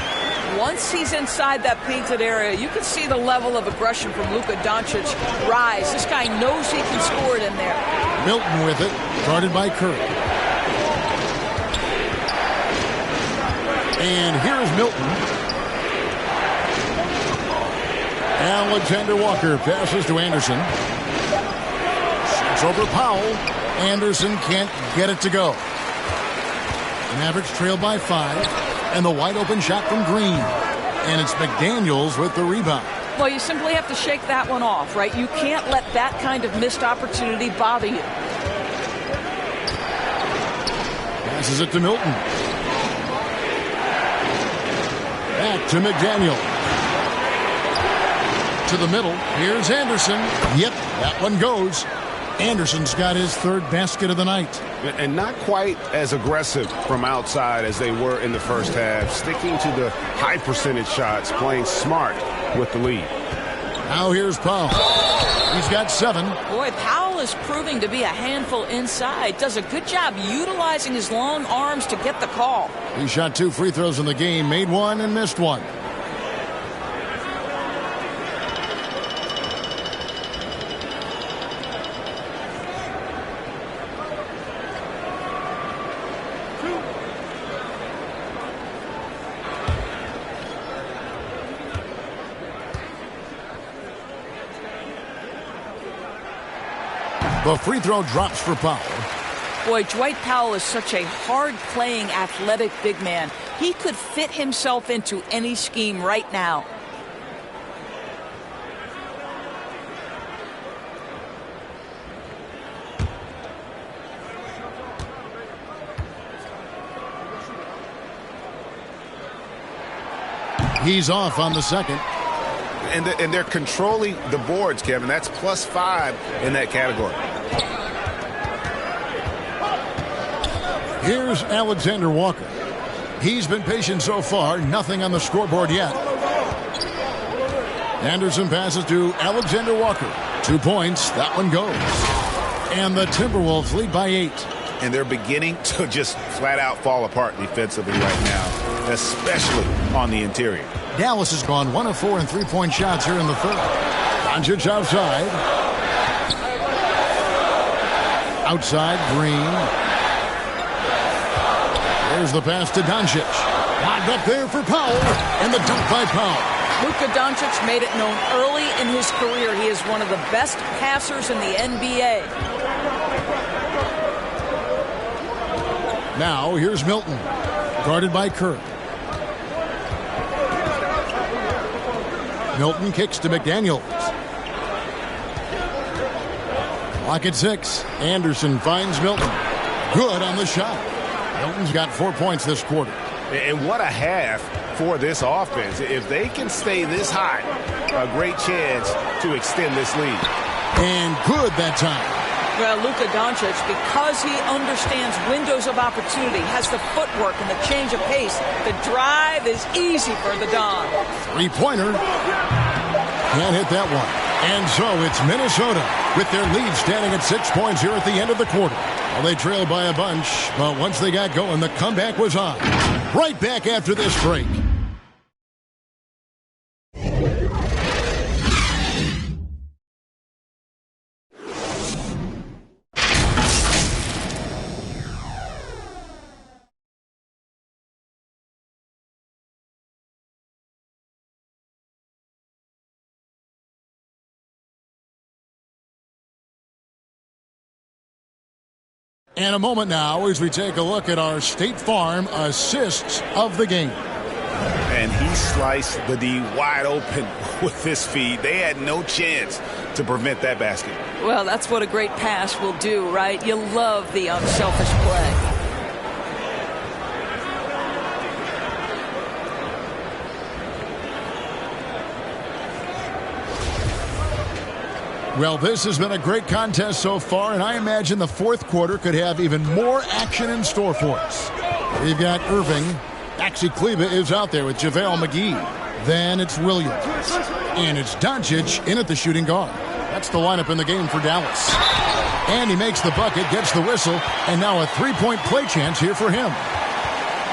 Once he's inside that painted area, you can see the level of aggression from Luka Doncic rise. This guy knows he can score it in there. Milton with it, guarded by Curry. And here's Milton. Alexander Walker passes to Anderson. Shoots over Powell. Anderson can't get it to go. Mavericks trail by 5. And the wide open shot from Green. And it's McDaniels with the rebound. Well, you simply have to shake that one off, right? You can't let that kind of missed opportunity bother you. Passes it to Milton. Back to McDaniel. To the middle. Here's Anderson. Yep, that one goes. Anderson's got his third basket of the night. And not quite as aggressive from outside as they were in the first half. Sticking to the high percentage shots, playing smart with the lead. Now here's Powell. He's got 7. Boy, Powell is proving to be a handful inside. Does a good job utilizing his long arms to get the call. He shot 2 free throws in the game, made 1 and missed 1. The free throw drops for Powell. Boy, Dwight Powell is such a hard-playing, athletic big man. He could fit himself into any scheme right now. He's off on the second. And they're controlling the boards, Kevin. That's +5 in that category. Here's Alexander Walker. He's been patient so far. Nothing on the scoreboard yet. Anderson passes to Alexander Walker. 2 points. That one goes. And the Timberwolves lead by 8. And they're beginning to just flat out fall apart defensively right now, especially on the interior. Dallas has gone 1 of 4 in 3-point shots here in the third. Doncic outside. Outside, Green. There's the pass to Doncic. Locked up there for Powell. And the dunk by Powell. Luka Doncic made it known early in his career he is one of the best passers in the NBA. Now, here's Milton. Guarded by Kerr. Milton kicks to McDaniels. Clock at 6. Anderson finds Milton. Good on the shot. Milton's got 4 points this quarter. And what a half for this offense. If they can stay this high, a great chance to extend this lead. And good that time. Well, Luka Doncic, because he understands windows of opportunity, has the footwork and the change of pace. The drive is easy for the Don. 3-pointer. Can't hit that one. And so it's Minnesota with their lead standing at 6 points here at the end of the quarter. Well, they trailed by a bunch, but once they got going, the comeback was on. Right back after this break. And a moment now as we take a look at our State Farm assists of the game. And he sliced the D wide open with his feet. They had no chance to prevent that basket. Well, that's what a great pass will do, right? You love the unselfish play. Well, this has been a great contest so far, and I imagine the fourth quarter could have even more action in store for us. We've got Irving. Maxi Kleba is out there with JaVale McGee. Then it's Williams. And it's Doncic in at the shooting guard. That's the lineup in the game for Dallas. And he makes the bucket, gets the whistle, and now a three-point play chance here for him.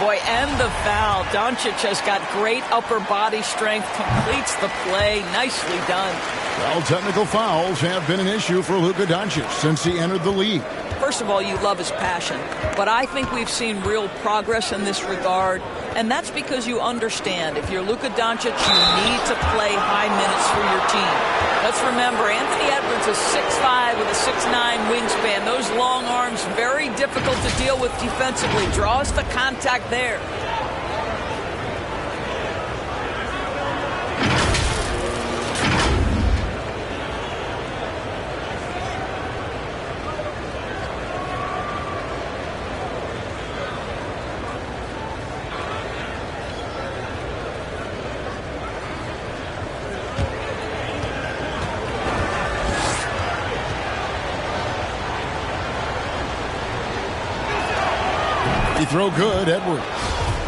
Boy, and the foul. Doncic has got great upper body strength, completes the play. Nicely done. Well, technical fouls have been an issue for Luka Doncic since he entered the league. First of all, you love his passion, but I think we've seen real progress in this regard, and that's because you understand if you're Luka Doncic, you need to play high minutes for your team. Let's remember, Anthony Edwards is 6'5" with a 6'9" wingspan. Those long arms, very difficult to deal with defensively. Draws the contact there. Free throw good, Edwards.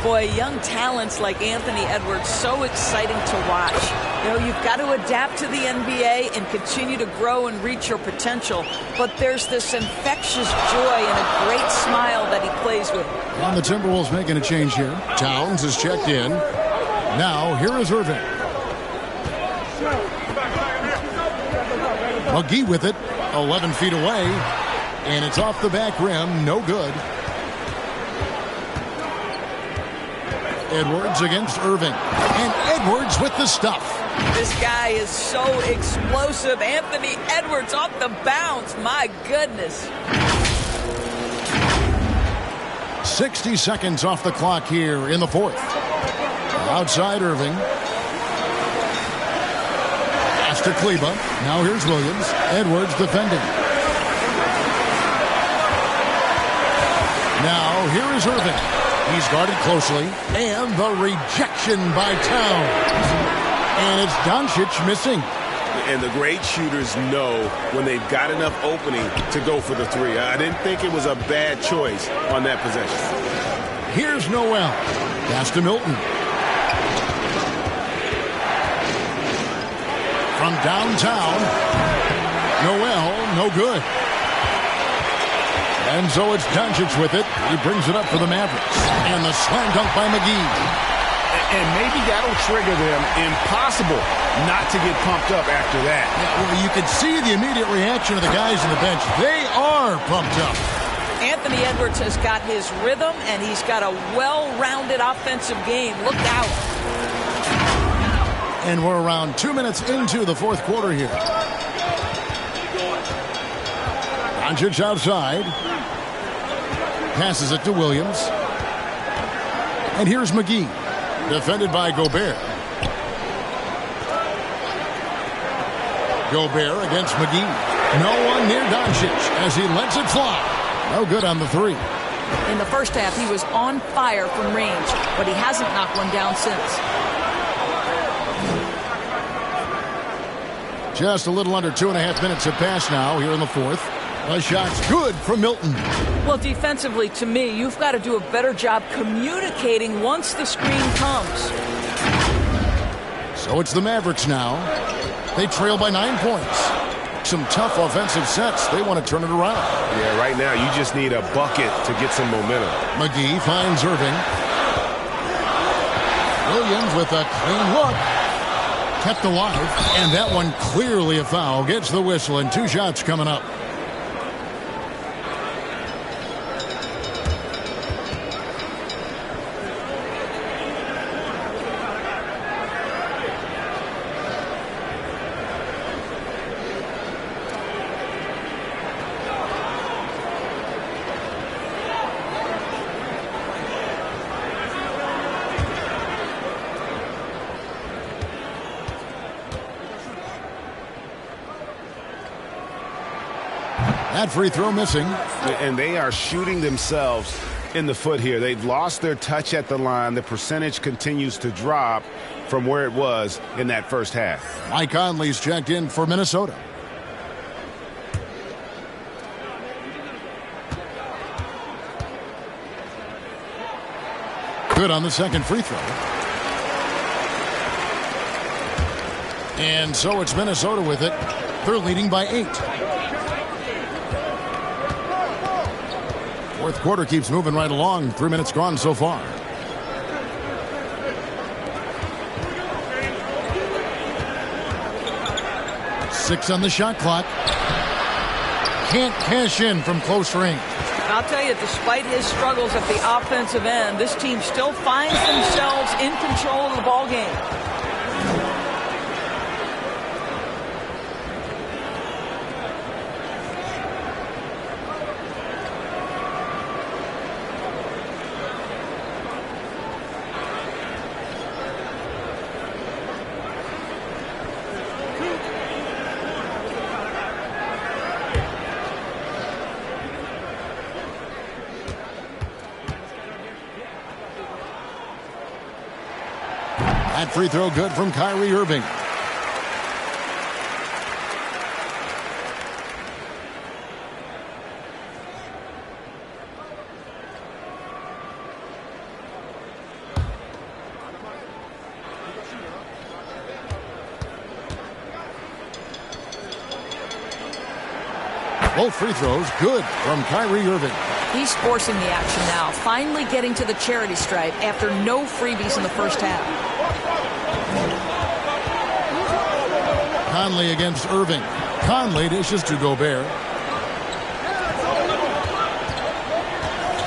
Boy, young talents like Anthony Edwards, so exciting to watch. You know, you've got to adapt to the NBA and continue to grow and reach your potential. But there's this infectious joy and a great smile that he plays with. And the Timberwolves making a change here. Towns is checked in. Now, here is Irving. McGee with it, 11 feet away. And it's off the back rim, no good. Edwards against Irving. And Edwards with the stuff. This guy is so explosive. Anthony Edwards off the bounce. My goodness. 60 seconds off the clock here in the fourth. Outside Irving. Pass to Kleba. Now here's Williams. Edwards defending. Now here is Irving. He's guarded closely. And the rejection by Towns. And it's Doncic missing. And the great shooters know when they've got enough opening to go for the three. I didn't think it was a bad choice on that possession. Here's Noel. Pass to Milton. From downtown. Noel, no good. And so it's Doncic with it. He brings it up for the Mavericks. And the slam dunk by McGee. And maybe that'll trigger them. Impossible not to get pumped up after that. Yeah, well, you can see the immediate reaction of the guys on the bench. They are pumped up. Anthony Edwards has got his rhythm, and he's got a well-rounded offensive game. Look out. And we're around 2 minutes into the fourth quarter here. Doncic outside. Passes it to Williams. And here's McGee. Defended by Gobert. Gobert against McGee. No one near Doncic as he lets it fly. No good on the three. In the first half, he was on fire from range, but he hasn't knocked one down since. Just a little under 2.5 minutes have passed now here in the fourth. The shot's good from Milton. Well, defensively, to me, you've got to do a better job communicating once the screen comes. So it's the Mavericks now. They trail by 9 points. Some tough offensive sets. They want to turn it around. Yeah, right now you just need a bucket to get some momentum. McGee finds Irving. Williams with a clean look. Kept alive. And that one clearly a foul. Gets the whistle and 2 shots coming up. That free throw missing. And they are shooting themselves in the foot here. They've lost their touch at the line. The percentage continues to drop from where it was in that first half. Mike Conley's checked in for Minnesota. Good on the second free throw. And so it's Minnesota with it. They're leading by 8. Fourth quarter keeps moving right along. 3 minutes gone so far. Six on the shot clock. Can't cash in from close range. I'll tell you, despite his struggles at the offensive end, this team still finds themselves in control of the ball game. That free throw good from Kyrie Irving. Both free throws good from Kyrie Irving. He's forcing the action now, finally getting to the charity stripe after no freebies in the first half. Conley against Irving. Conley dishes to Gobert.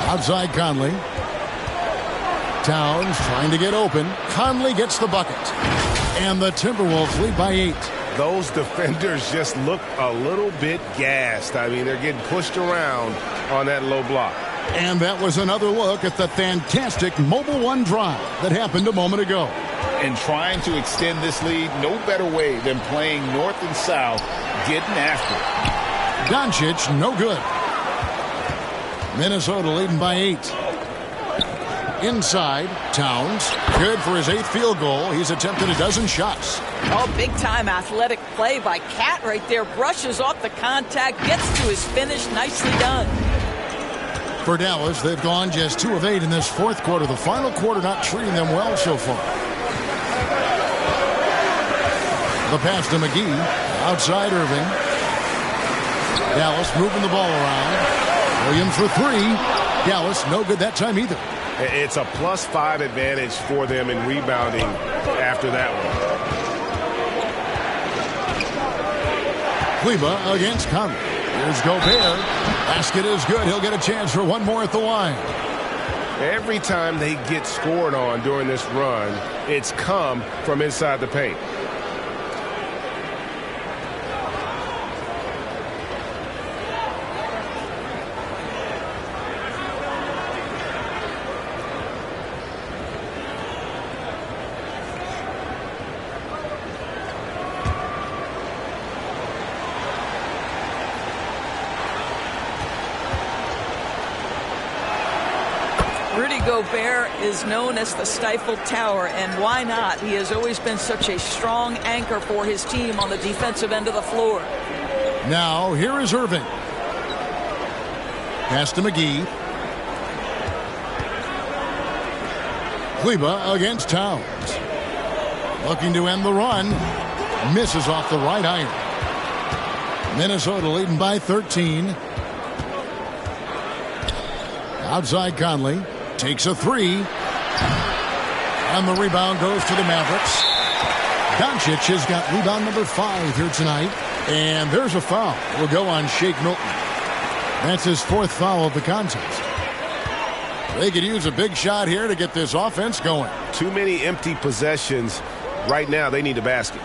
Outside Conley. Towns trying to get open. Conley gets the bucket. And the Timberwolves lead by 8. Those defenders just look a little bit gassed. I mean, they're getting pushed around on that low block. And that was another look at the fantastic Mobile One drive that happened a moment ago. And trying to extend this lead, no better way than playing north and south, getting after it. Doncic, no good. Minnesota leading by 8. Inside, Towns, good for his 8th field goal. He's attempted a dozen shots. Oh, big-time athletic play by Cat right there. Brushes off the contact, gets to his finish. Nicely done. For Dallas, they've gone just 2 of 8 in this fourth quarter. The final quarter not treating them well so far. The pass to McGee. Outside Irving. Dallas moving the ball around. Williams for 3. Dallas no good that time either. It's a +5 advantage for them in rebounding after that one. Kleba against Conley. Here's Gobert. Basket is good. He'll get a chance for one more at the line. Every time they get scored on during this run, it's come from inside the paint. Gobert is known as the Stifle Tower, and why not? He has always been such a strong anchor for his team on the defensive end of the floor. Now, here is Irving. Pass to McGee. Kleba against Towns. Looking to end the run. Misses off the right iron. Minnesota leading by 13. Outside Conley. Takes a 3. And the rebound goes to the Mavericks. Doncic has got rebound number 5 here tonight. And there's a foul. Will go on Shake Milton. That's his 4th foul of the contest. They could use a big shot here to get this offense going. Too many empty possessions. Right now, they need a basket.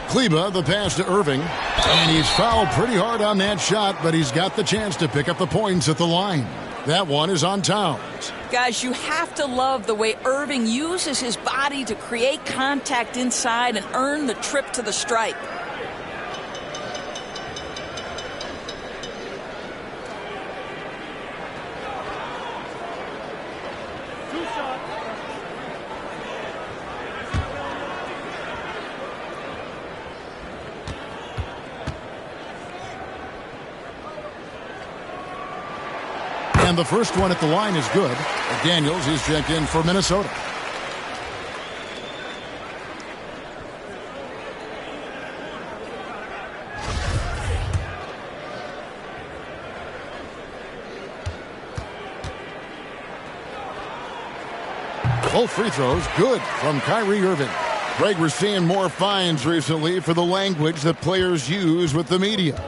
Kleba, the pass to Irving. And he's fouled pretty hard on that shot, but he's got the chance to pick up the points at the line. That one is on Towns. Guys, you have to love the way Irving uses his body to create contact inside and earn the trip to the stripe. And the first one at the line is good. Daniels is checked in for Minnesota. Both free throws good from Kyrie Irving. Greg, we're seeing more fines recently for the language that players use with the media.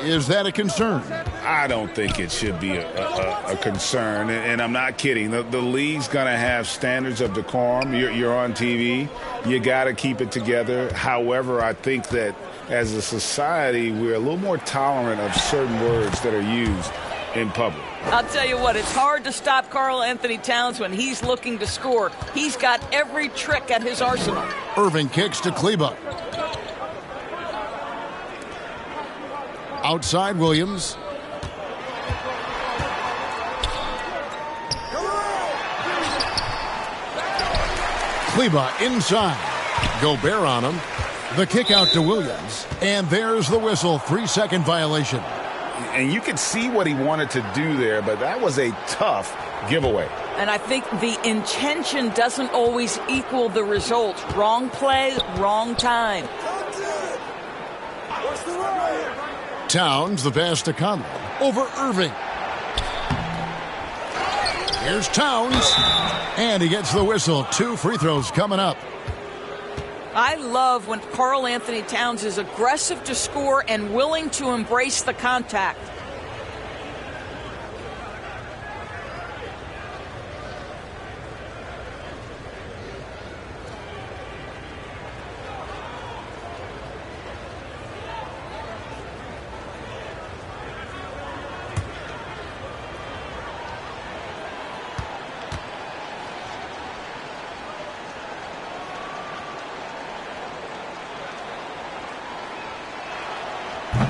Is that a concern? I don't think it should be a concern, and I'm not kidding. The league's going to have standards of decorum. You're on TV. You got to keep it together. However, I think that as a society, we're a little more tolerant of certain words that are used in public. I'll tell you what, it's hard to stop Karl Anthony Towns when he's looking to score. He's got every trick at his arsenal. Irving kicks to Kleba. Outside Williams. Kleba inside. Gobert on him. The kick out to Williams. And there's the whistle. 3-second violation. And you could see what he wanted to do there, but that was a tough giveaway. And I think the intention doesn't always equal the result. Wrong play, wrong time. Towns, the pass to Conley. Over Irving. Here's Towns. And he gets the whistle. 2 free throws coming up. I love when Karl Anthony Towns is aggressive to score and willing to embrace the contact.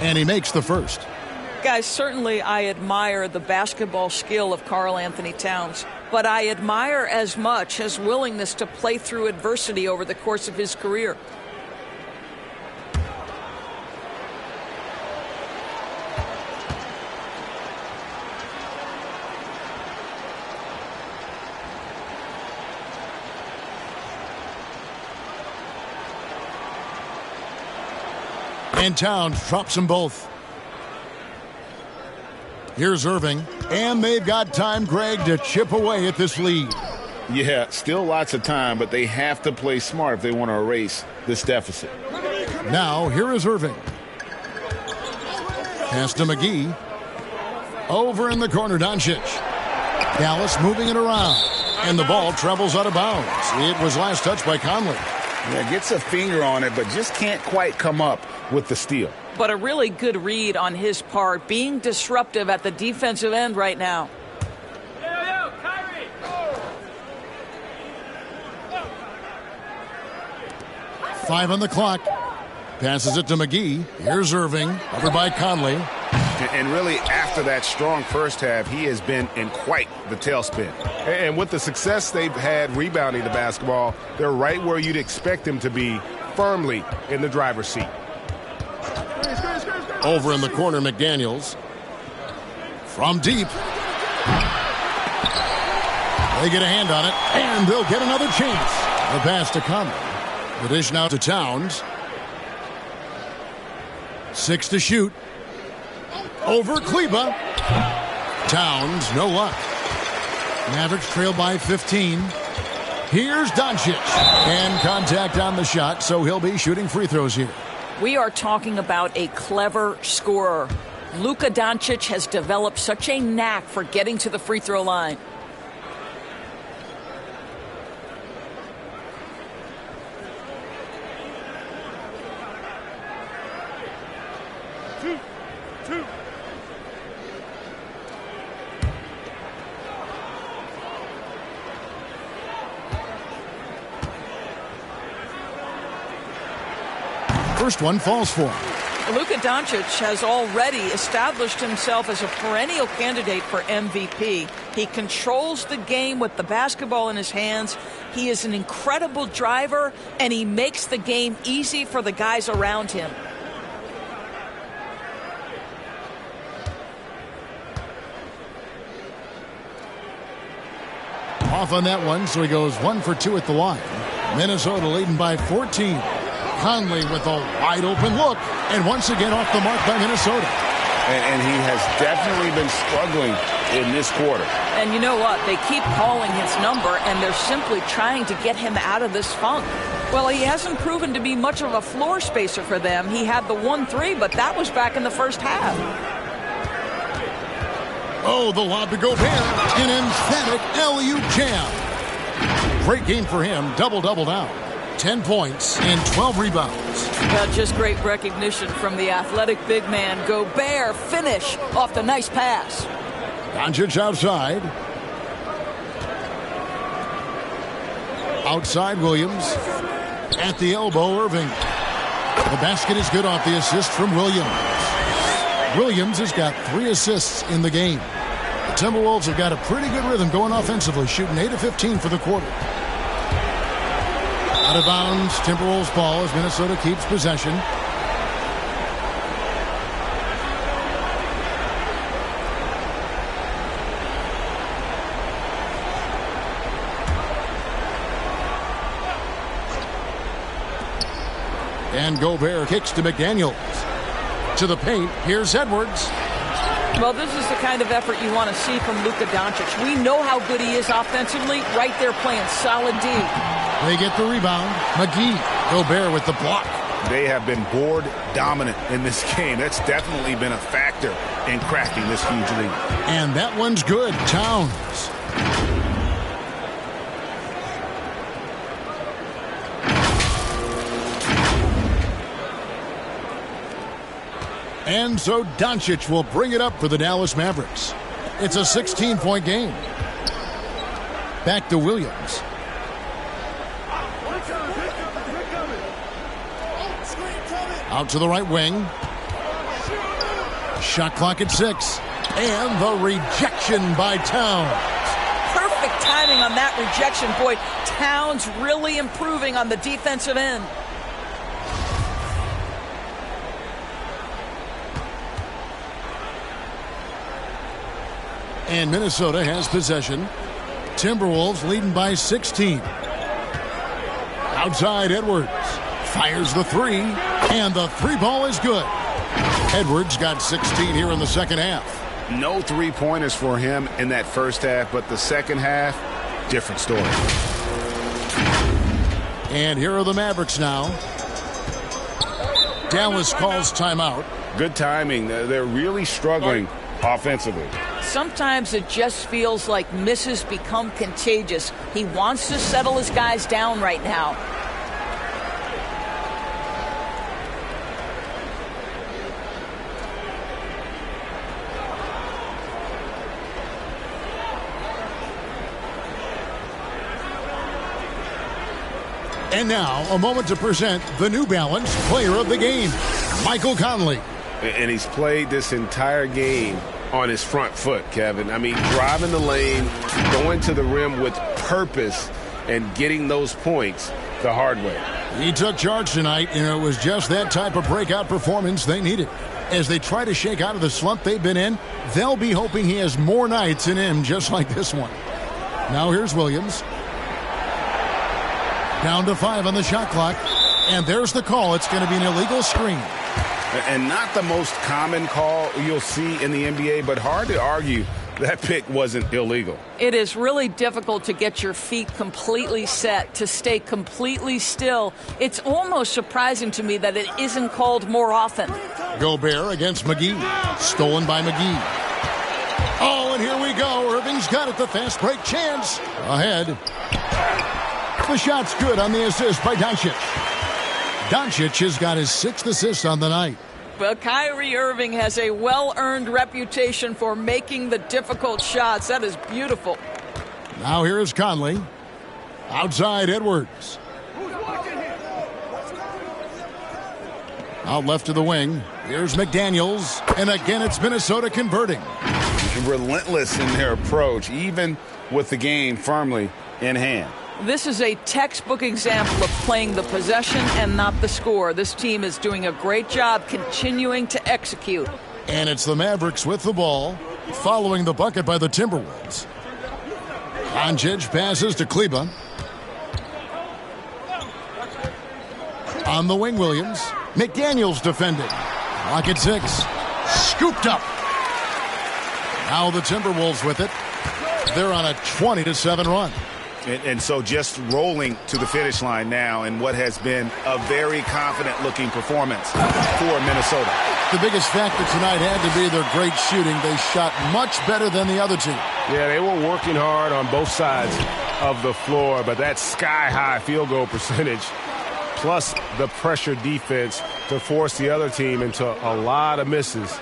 And he makes the first. Guys, certainly I admire the basketball skill of Karl Anthony Towns, but I admire as much his willingness to play through adversity over the course of his career. And Towns drops them both. Here's Irving. And they've got time, Greg, to chip away at this lead. Yeah, still lots of time, but they have to play smart if they want to erase this deficit. Now, here is Irving. Pass to McGee. Over in the corner, Doncic. Dallas moving it around. And the ball travels out of bounds. It was last touched by Conley. Yeah, gets a finger on it, but just can't quite come up with the steal. But a really good read on his part, being disruptive at the defensive end right now. Five on the clock. Passes it to McGee. Here's Irving. Covered by Conley. And really, after that strong first half, he has been in quite the tailspin. And with the success they've had rebounding the basketball, they're right where you'd expect them to be, firmly in the driver's seat. Over in the corner, McDaniels. From deep. They get a hand on it, and they'll get another chance. The pass to Conley. The dish now to Towns. 6 to shoot. Over Kleba. Towns, no luck. Mavericks trail by 15. Here's Doncic. And contact on the shot, so he'll be shooting free throws here. We are talking about a clever scorer. Luka Doncic has developed such a knack for getting to the free throw line. First one falls for him. Luka Doncic has already established himself as a perennial candidate for MVP. He controls the game with the basketball in his hands. He is an incredible driver, and he makes the game easy for the guys around him. Off on that one, so he goes 1 for 2 at the line. Minnesota leading by 14. Conley with a wide-open look, and once again off the mark by Minnesota. And he has definitely been struggling in this quarter. And you know what? They keep calling his number, and they're simply trying to get him out of this funk. Well, he hasn't proven to be much of a floor spacer for them. He had the 1-3, but that was back in the first half. Oh, the lob to Gobert. An emphatic LU jam. Great game for him. Double-double now. 10 points and 12 rebounds. Just great recognition from the athletic big man. Gobert finish off the nice pass. Doncic outside. Outside Williams. At the elbow, Irving. The basket is good off the assist from Williams. Williams has got 3 assists in the game. The Timberwolves have got a pretty good rhythm going offensively, shooting 8 of 15 for the quarter. Out of bounds, Timberwolves ball as Minnesota keeps possession. And Gobert kicks to McDaniels. To the paint, here's Edwards. Well, this is the kind of effort you want to see from Luka Doncic. We know how good he is offensively. Right there playing solid D. They get the rebound. McGee. Gobert with the block. They have been board dominant in this game. That's definitely been a factor in cracking this huge lead. And that one's good. Towns. And so Doncic will bring it up for the Dallas Mavericks. It's a 16-point game. Back to Williams. Out to the right wing. Shot clock at 6. And the rejection by Towns. Perfect timing on that rejection. Boy, Towns really improving on the defensive end. And Minnesota has possession. Timberwolves leading by 16. Outside Edwards. Fires the three. And the three ball is good. Edwards got 16 here in the second half. No three-pointers for him in that first half, but the second half, different story. And here are the Mavericks now. Dallas calls timeout. Good timing. They're really struggling offensively. Sometimes it just feels like misses become contagious. He wants to settle his guys down right now. And now, a moment to present the New Balance Player of the Game, Michael Conley. And he's played this entire game on his front foot, Kevin. I mean, driving the lane, going to the rim with purpose, and getting those points the hard way. He took charge tonight, and it was just that type of breakout performance they needed. As they try to shake out of the slump they've been in, they'll be hoping he has more nights in him just like this one. Now here's Williams. Down to 5 on the shot clock. And there's the call. It's going to be an illegal screen. And not the most common call you'll see in the NBA, but hard to argue that pick wasn't illegal. It is really difficult to get your feet completely set, to stay completely still. It's almost surprising to me that it isn't called more often. Gobert against McGee. Stolen by McGee. Oh, and here we go. Irving's got it. The fast break chance. Ahead. The shot's good on the assist by Doncic. Doncic has got his 6th assist on the night. Well, Kyrie Irving has a well-earned reputation for making the difficult shots. That is beautiful. Now here is Conley. Outside Edwards. Out left to the wing. Here's McDaniels. And again, it's Minnesota converting. Relentless in their approach, even with the game firmly in hand. This is a textbook example of playing the possession and not the score. This team is doing a great job continuing to execute. And it's the Mavericks with the ball, following the bucket by the Timberwolves. Doncic passes to Kleba. On the wing, Williams. McDaniels defending. Clock at 6. Scooped up. Now the Timberwolves with it. They're on a 20-7 run. And so just rolling to the finish line now in what has been a very confident-looking performance for Minnesota. The biggest factor tonight had to be their great shooting. They shot much better than the other team. Yeah, they were working hard on both sides of the floor, but that sky-high field goal percentage plus the pressure defense to force the other team into a lot of misses.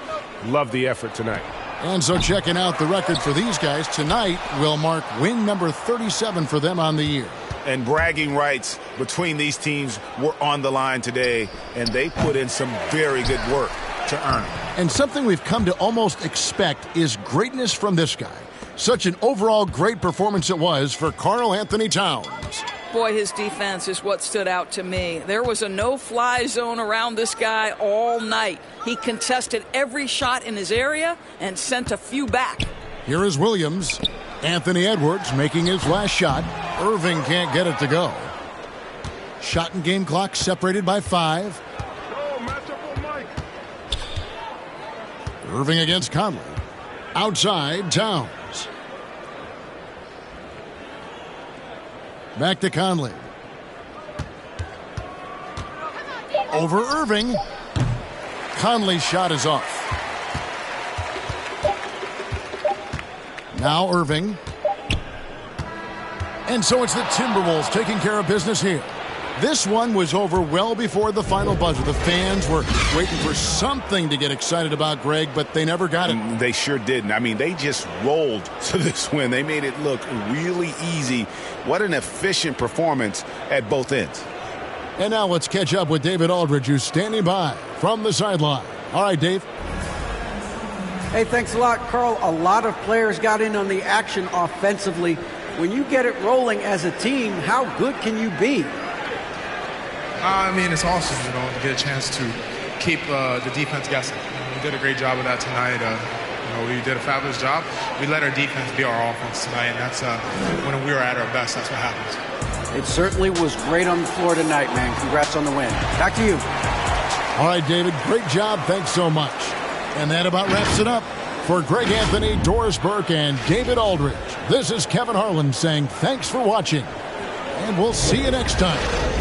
Love the effort tonight. And so checking out the record for these guys, tonight will mark win number 37 for them on the year. And bragging rights between these teams were on the line today, and they put in some very good work to earn it. And something we've come to almost expect is greatness from this guy. Such an overall great performance it was for Karl Anthony Towns. Boy, his defense is what stood out to me. There was a no-fly zone around this guy all night. He contested every shot in his area and sent a few back. Here is Williams. Anthony Edwards making his last shot. Irving can't get it to go. Shot and game clock separated by 5. Irving against Conley. Outside, Towns. Back to Conley. Over Irving. Conley's shot is off. Now Irving. And so it's the Timberwolves taking care of business here. This one was over well before the final buzzer. The fans were waiting for something to get excited about, Greg, but they never got it. They sure didn't. I mean, they just rolled to this win. They made it look really easy. What an efficient performance at both ends. And now let's catch up with David Aldridge, who's standing by from the sideline. All right, Dave. Hey, thanks a lot, Carl. A lot of players got in on the action offensively. When you get it rolling as a team, how good can you be? I mean, it's awesome, to get a chance to keep the defense guessing. We did a great job of that tonight. We did a fabulous job. We let our defense be our offense tonight, and that's when we were at our best, that's what happens. It certainly was great on the floor tonight, man. Congrats on the win. Back to you. All right, David, great job. Thanks so much. And that about wraps it up. For Greg Anthony, Doris Burke, and David Aldridge, this is Kevin Harlan saying thanks for watching, and we'll see you next time.